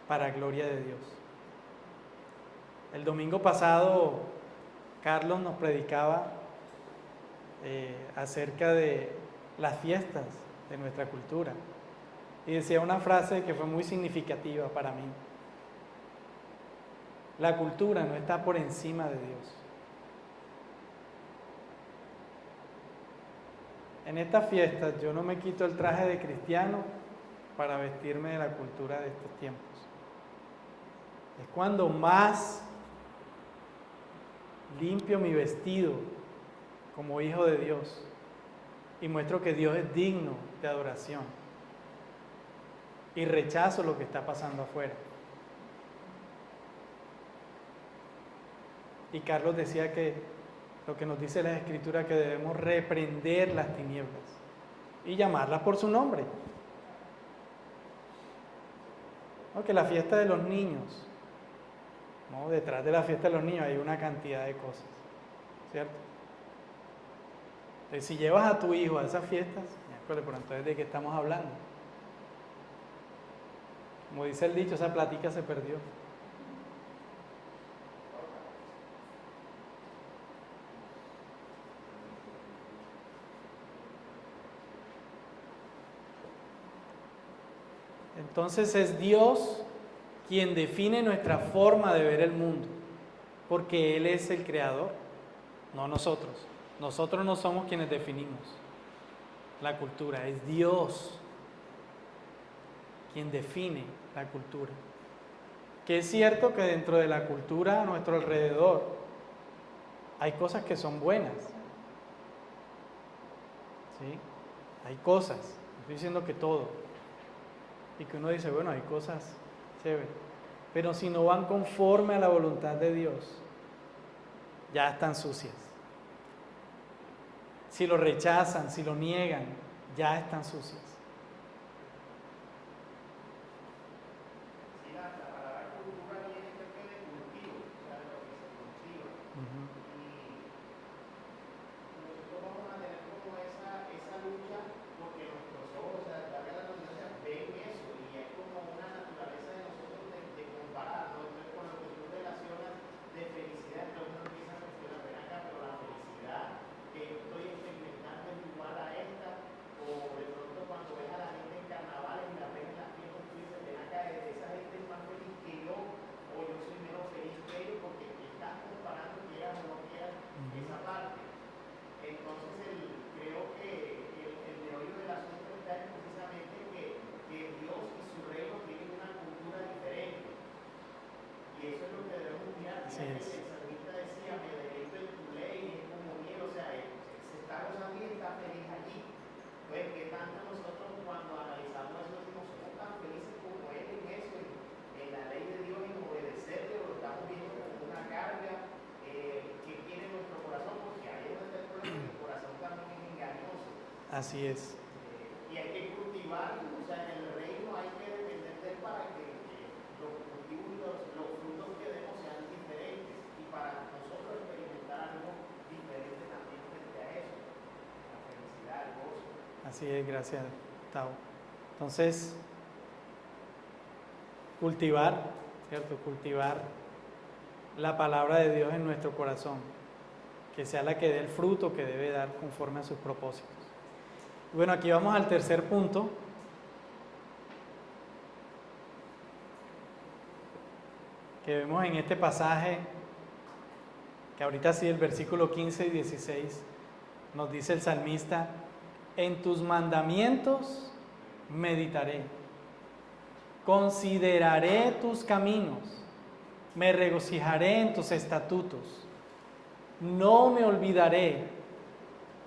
para gloria de Dios. El domingo pasado, Carlos nos predicaba acerca de las fiestas de nuestra cultura. Y decía una frase que fue muy significativa para mí. La cultura no está por encima de Dios. En estas fiestas yo no me quito el traje de cristiano para vestirme de la cultura de estos tiempos. Es cuando más limpio mi vestido como hijo de Dios y muestro que Dios es digno de adoración y rechazo lo que está pasando afuera. Y Carlos decía que lo que nos dice la Escritura, que debemos reprender las tinieblas y llamarlas por su nombre. ¿No? Que la fiesta de los niños, ¿no? Detrás de la fiesta de los niños hay una cantidad de cosas, ¿cierto? Entonces, si llevas a tu hijo a esas fiestas, pero entonces ¿de qué estamos hablando? Como dice el dicho, esa plática se perdió. Entonces es Dios quien define nuestra forma de ver el mundo, porque Él es el creador, no nosotros. Nosotros no somos quienes definimos la cultura, es Dios quien define la cultura. Que es cierto que dentro de la cultura a nuestro alrededor hay cosas que son buenas, ¿sí? Hay cosas, no estoy diciendo que todo. y que uno dice, bueno, hay cosas chéveres, pero si no van conforme a la voluntad de Dios, ya están sucias. Si lo rechazan, si lo niegan, ya están sucias. Sí, la palabra cultura viene creo que de cultivo, o sea, de lo que se cultiva. Ujú. Y nosotros vamos a tener como esa lucha porque nuestros ojos, o sea, valga la redundancia, ven eso y es como una naturaleza de nosotros de comparar, ¿no? Entonces, cuando tú relacionas de felicidad, entonces uno empieza a cuestionar, ven acá, pero la felicidad que yo estoy experimentando es igual a esta, o de pronto cuando ves a la gente en carnavales y la ves en las fiestas, tú dices, ven acá, esa gente es más feliz que yo, o yo soy menos feliz que ellos, porque estás comparando, quieras o no quieras, esa parte. Entonces, creo que el meollo del asunto está en precisamente que Dios y su reino tienen una cultura diferente. Y eso es lo que debemos mirar. Así Mira es. que el salmista decía, me deleito en tu ley, es como miel, o sea, se está gozando y está feliz allí. Pues, ¿qué tanto nosotros cuando analizamos eso decimos, somos tan felices como Él en eso, en la ley de Dios, en obedecerle, o lo estamos viendo como una carga que tiene nuestro corazón? Porque ahí es donde está el problema, el corazón también es engañoso. Así es. Y hay que cultivar, o sea, en el reino hay que depender de él para que los cultivos y los frutos que demos sean diferentes y para nosotros experimentar algo diferente también frente a eso, la felicidad, el gozo. Así es, gracias, Tao. Entonces, cultivar, ¿cierto? Cultivar la palabra de Dios en nuestro corazón, que sea la que dé el fruto que debe dar conforme a sus propósitos. Bueno, aquí vamos al tercer punto. Que vemos en este pasaje, que ahorita sí, el versículo 15 y 16, nos dice el salmista, en tus mandamientos meditaré, consideraré tus caminos, me regocijaré en tus estatutos, no me olvidaré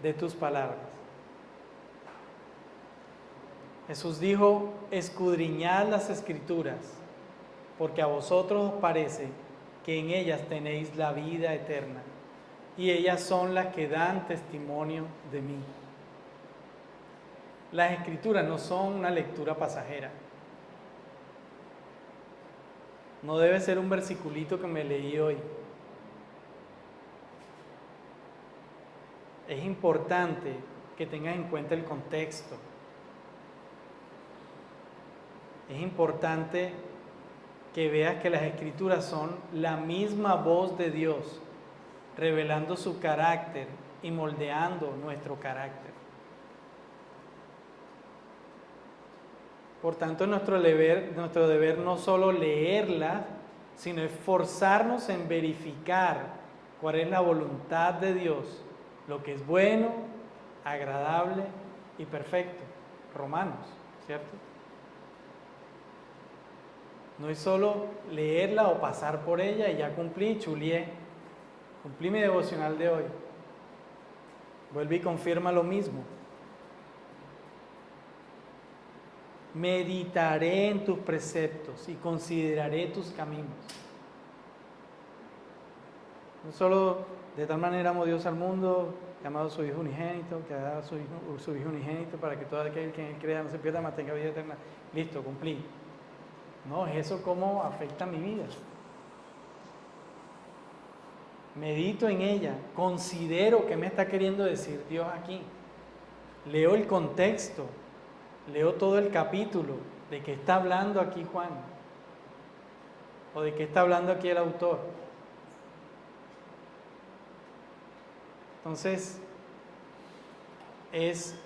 de tus palabras. Jesús dijo, escudriñad las Escrituras, porque a vosotros os parece que en ellas tenéis la vida eterna, y ellas son las que dan testimonio de mí. Las Escrituras no son una lectura pasajera. No debe ser un versiculito que me leí hoy. Es importante que tengas en cuenta el contexto. Es importante que veas que las Escrituras son la misma voz de Dios, revelando su carácter y moldeando nuestro carácter. Por tanto, nuestro deber no solo leerla, sino esforzarnos en verificar cuál es la voluntad de Dios, lo que es bueno, agradable y perfecto. Romanos, ¿cierto? No es solo leerla o pasar por ella y ya cumplí, chulié, cumplí mi devocional de hoy. Vuelve y confirma lo mismo. Meditaré en tus preceptos y consideraré tus caminos. No solo de tal manera amó Dios al mundo, que ha amado a su Hijo unigénito, que ha dado su Hijo unigénito para que todo aquel que en él crea no se pierda, mas tenga vida eterna. Listo, cumplí. No, es eso cómo afecta mi vida. Medito en ella, considero qué me está queriendo decir Dios aquí. Leo el contexto, leo todo el capítulo, de qué está hablando aquí Juan, o de qué está hablando aquí el autor. Entonces, es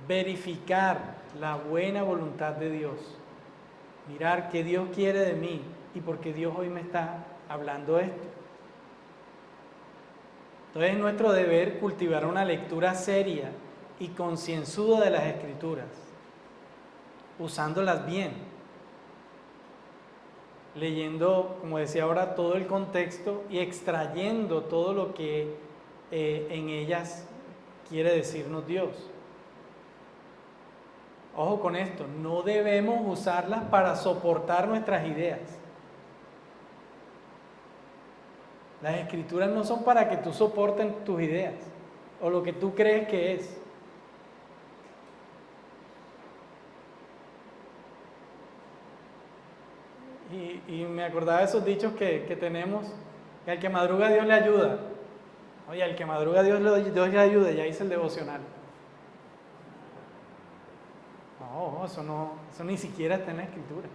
verificar la buena voluntad de Dios, mirar qué Dios quiere de mí y por qué Dios hoy me está hablando esto. Entonces es nuestro deber cultivar una lectura seria y concienzuda de las Escrituras, usándolas bien, leyendo, como decía ahora, todo el contexto y extrayendo todo lo que en ellas quiere decirnos Dios. Ojo con esto, no debemos usarlas para soportar nuestras ideas. Las escrituras no son para que tú soportes tus ideas o lo que tú crees que es. Y me acordaba de esos dichos que tenemos, que al que madruga Dios le ayuda. Oye, al que madruga Dios le ayuda, ya hice el devocional. No, eso ni siquiera está en la escritura.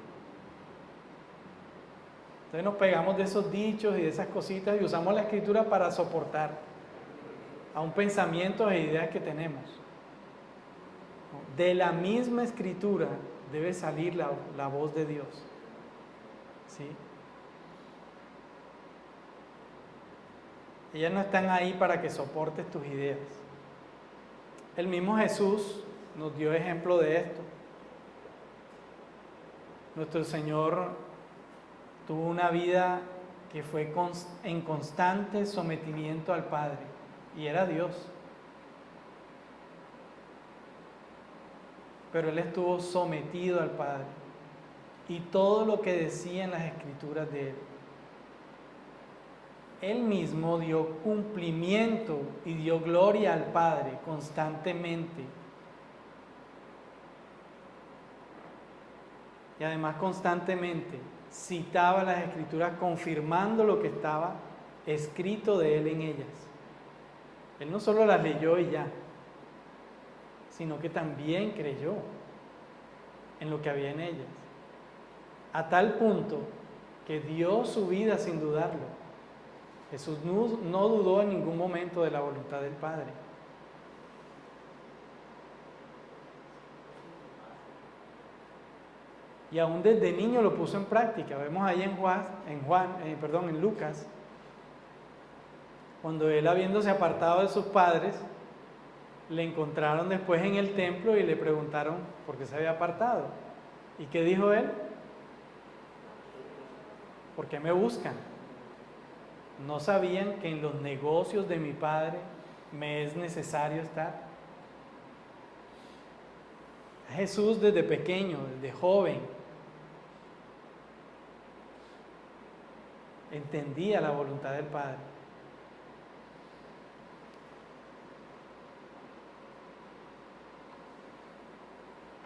Entonces nos pegamos de esos dichos y de esas cositas y usamos la escritura para soportar a un pensamiento e ideas que tenemos. De la misma escritura debe salir la voz de Dios. ¿Sí? Ellas no están ahí para que soportes tus ideas. El mismo Jesús nos dio ejemplo de esto. Nuestro Señor tuvo una vida que fue en constante sometimiento al Padre, y era Dios. Pero Él estuvo sometido al Padre, y todo lo que decía en las Escrituras de Él, Él mismo dio cumplimiento y dio gloria al Padre constantemente. Y además constantemente citaba las Escrituras confirmando lo que estaba escrito de Él en ellas. Él no solo las leyó y ya, sino que también creyó en lo que había en ellas. A tal punto que dio su vida sin dudarlo. Jesús no dudó en ningún momento de la voluntad del Padre. Y aún desde niño lo puso en práctica. Vemos ahí en Lucas, cuando él, habiéndose apartado de sus padres, le encontraron después en el templo y le preguntaron por qué se había apartado. ¿Y qué dijo él? ¿Por qué me buscan? ¿No sabían que en los negocios de mi Padre me es necesario estar? Jesús desde pequeño, desde joven, entendía la voluntad del Padre.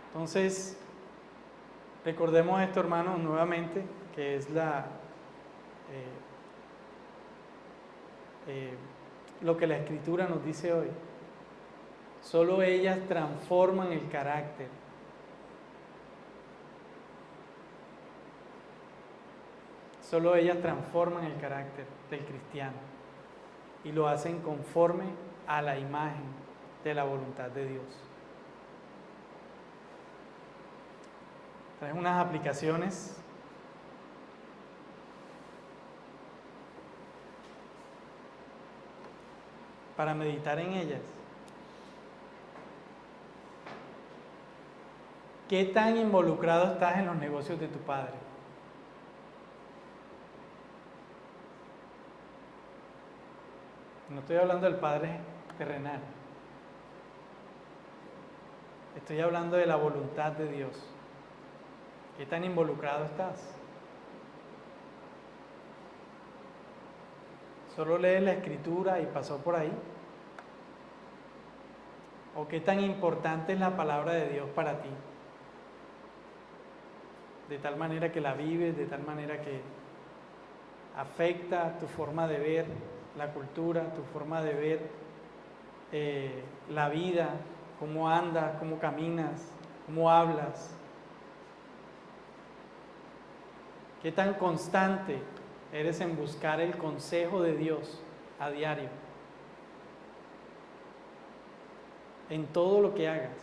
Entonces, recordemos esto, hermanos, nuevamente, que es lo que la Escritura nos dice hoy. Solo ellas transforman el carácter. Solo ellas transforman el carácter del cristiano y lo hacen conforme a la imagen de la voluntad de Dios. Traes unas aplicaciones para meditar en ellas. ¿Qué tan involucrado estás en los negocios de tu padre? No estoy hablando del Padre terrenal. Estoy hablando de la voluntad de Dios. ¿Qué tan involucrado estás? ¿Solo lees la Escritura y pasó por ahí? ¿O qué tan importante es la palabra de Dios para ti? De tal manera que la vives, de tal manera que afecta tu forma de ver la cultura, tu forma de ver la vida, cómo andas, cómo caminas, cómo hablas. ¿Qué tan constante eres en buscar el consejo de Dios a diario? En todo lo que hagas.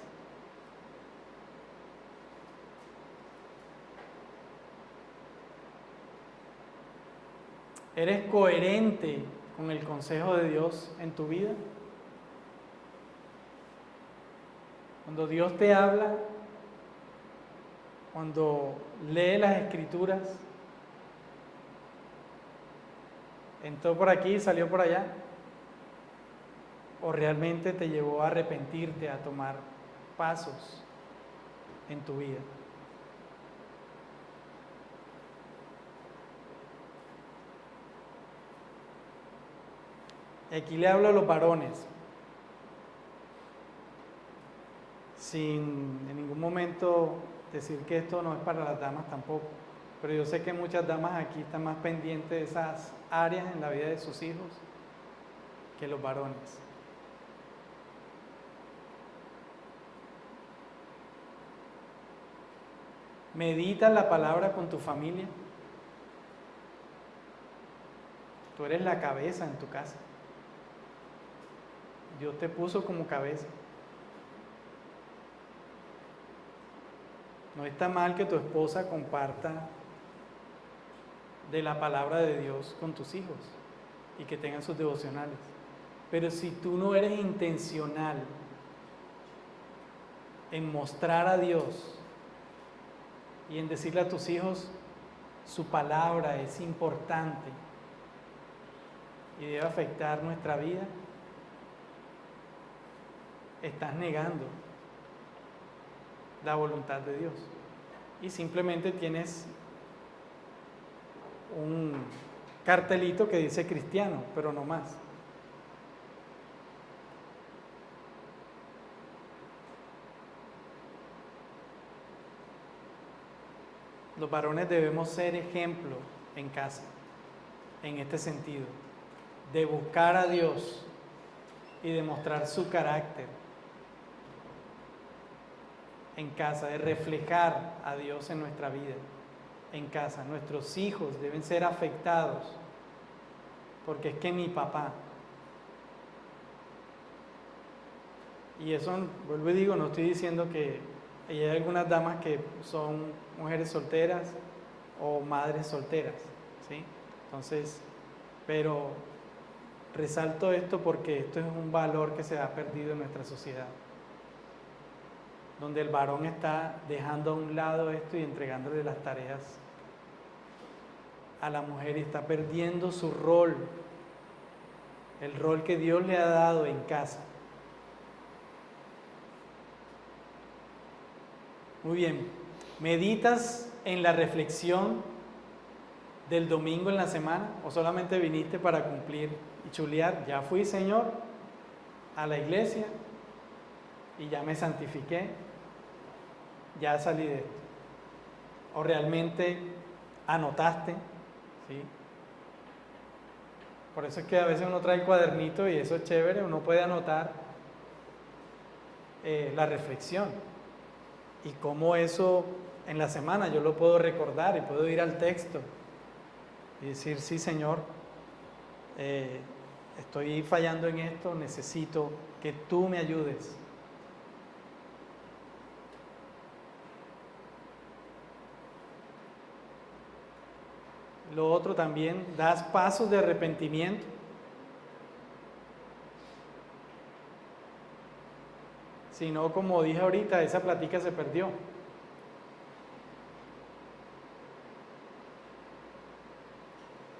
¿Eres coherente con el consejo de Dios en tu vida? Cuando Dios te habla, cuando lee las Escrituras, entró por aquí y salió por allá, o realmente te llevó a arrepentirte, a tomar pasos en tu vida. Aquí le hablo a los varones, sin en ningún momento decir que esto no es para las damas tampoco, pero yo sé que muchas damas aquí están más pendientes de esas áreas en la vida de sus hijos que los varones. Medita la palabra con tu familia. Tú eres la cabeza en tu casa. Dios te puso como cabeza. No está mal que tu esposa comparta de la palabra de Dios con tus hijos y que tengan sus devocionales. Pero si tú no eres intencional en mostrar a Dios y en decirle a tus hijos, su palabra es importante y debe afectar nuestra vida, estás negando la voluntad de Dios y simplemente tienes un cartelito que dice cristiano, pero no más. Los varones debemos ser ejemplo en casa, en este sentido, de buscar a Dios y de mostrar su carácter en casa, de reflejar a Dios en nuestra vida, en casa. Nuestros hijos deben ser afectados, porque es que mi papá, y eso, vuelvo y digo, no estoy diciendo que hay algunas damas que son mujeres solteras o madres solteras, ¿sí? Entonces, pero resalto esto porque esto es un valor que se ha perdido en nuestra sociedad, donde el varón está dejando a un lado esto y entregándole las tareas a la mujer y está perdiendo su rol, el rol que Dios le ha dado en casa. Muy bien, ¿meditas en la reflexión del domingo en la semana o solamente viniste para cumplir y chulear? Ya fui, Señor, a la iglesia y ya me santifiqué, ya salí de esto. ¿O realmente anotaste? ¿Sí? Por eso es que a veces uno trae el cuadernito y eso es chévere, uno puede anotar la reflexión y cómo eso en la semana yo lo puedo recordar y puedo ir al texto y decir, sí, Señor, estoy fallando en esto, necesito que tú me ayudes. Lo otro también, das pasos de arrepentimiento. Si no, como dije ahorita, esa plática se perdió.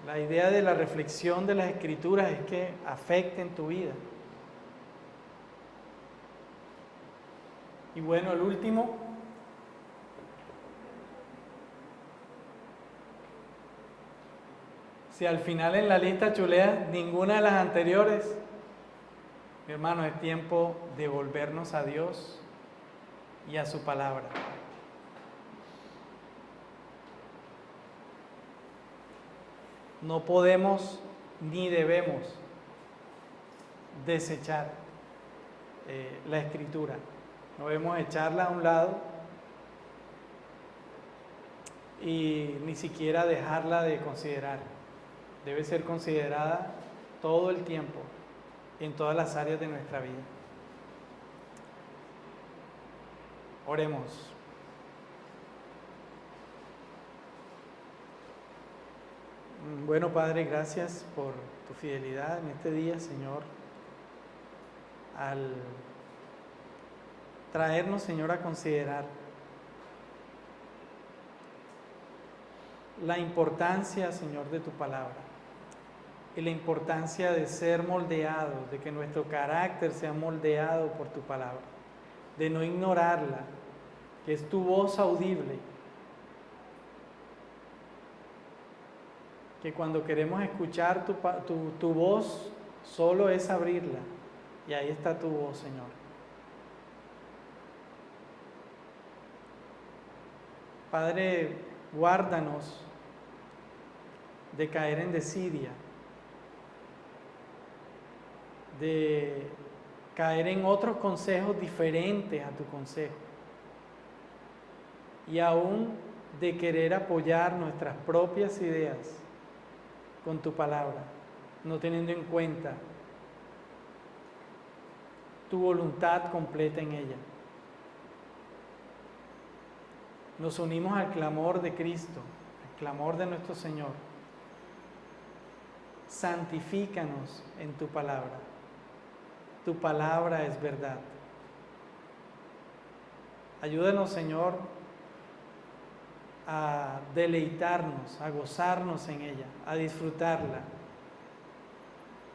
La idea de la reflexión de las Escrituras es que afecten tu vida. Y bueno, el último, si al final en la lista chuleas ninguna de las anteriores, mi hermano, es tiempo de volvernos a Dios y a su palabra. No podemos ni debemos desechar la Escritura. No debemos echarla a un lado y ni siquiera dejarla de considerar. Debe ser considerada todo el tiempo, en todas las áreas de nuestra vida. Oremos. Bueno, Padre, gracias por tu fidelidad en este día, Señor, al traernos, Señor, a considerar la importancia, Señor, de tu palabra y la importancia de ser moldeados, de que nuestro carácter sea moldeado por tu palabra, de no ignorarla, que es tu voz audible, que cuando queremos escuchar tu voz, solo es abrirla, y ahí está tu voz, Señor. Padre, guárdanos de caer en desidia, de caer en otros consejos diferentes a tu consejo, y aún de querer apoyar nuestras propias ideas con tu palabra, no teniendo en cuenta tu voluntad completa en ella. Nos unimos al clamor de Cristo, al clamor de nuestro Señor. Santifícanos en tu palabra. Tu palabra es verdad. Ayúdanos, Señor, a deleitarnos, a gozarnos en ella, a disfrutarla,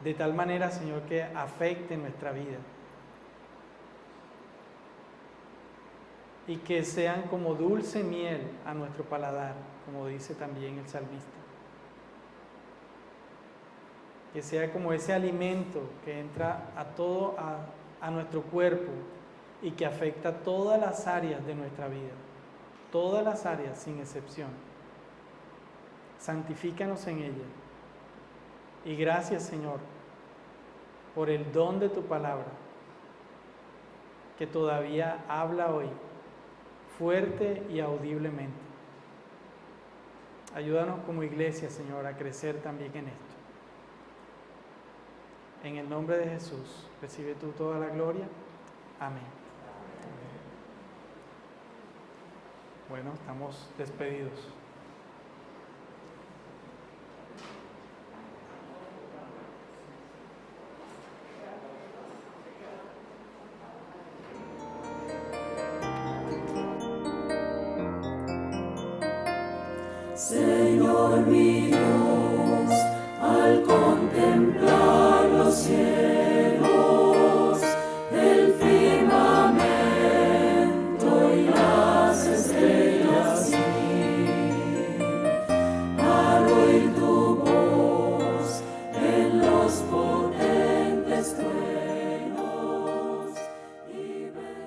de tal manera, Señor, que afecte nuestra vida y que sean como dulce miel a nuestro paladar, como dice también el salmista. Que sea como ese alimento que entra a nuestro cuerpo y que afecta todas las áreas de nuestra vida, todas las áreas sin excepción. Santifícanos en ella. Y gracias, Señor, por el don de tu palabra, que todavía habla hoy, fuerte y audiblemente. Ayúdanos como iglesia, Señor, a crecer también en esto. En el nombre de Jesús, recibe tú toda la gloria. Amén. Bueno, estamos despedidos. Señor mi Dios, al contemplar los cielos,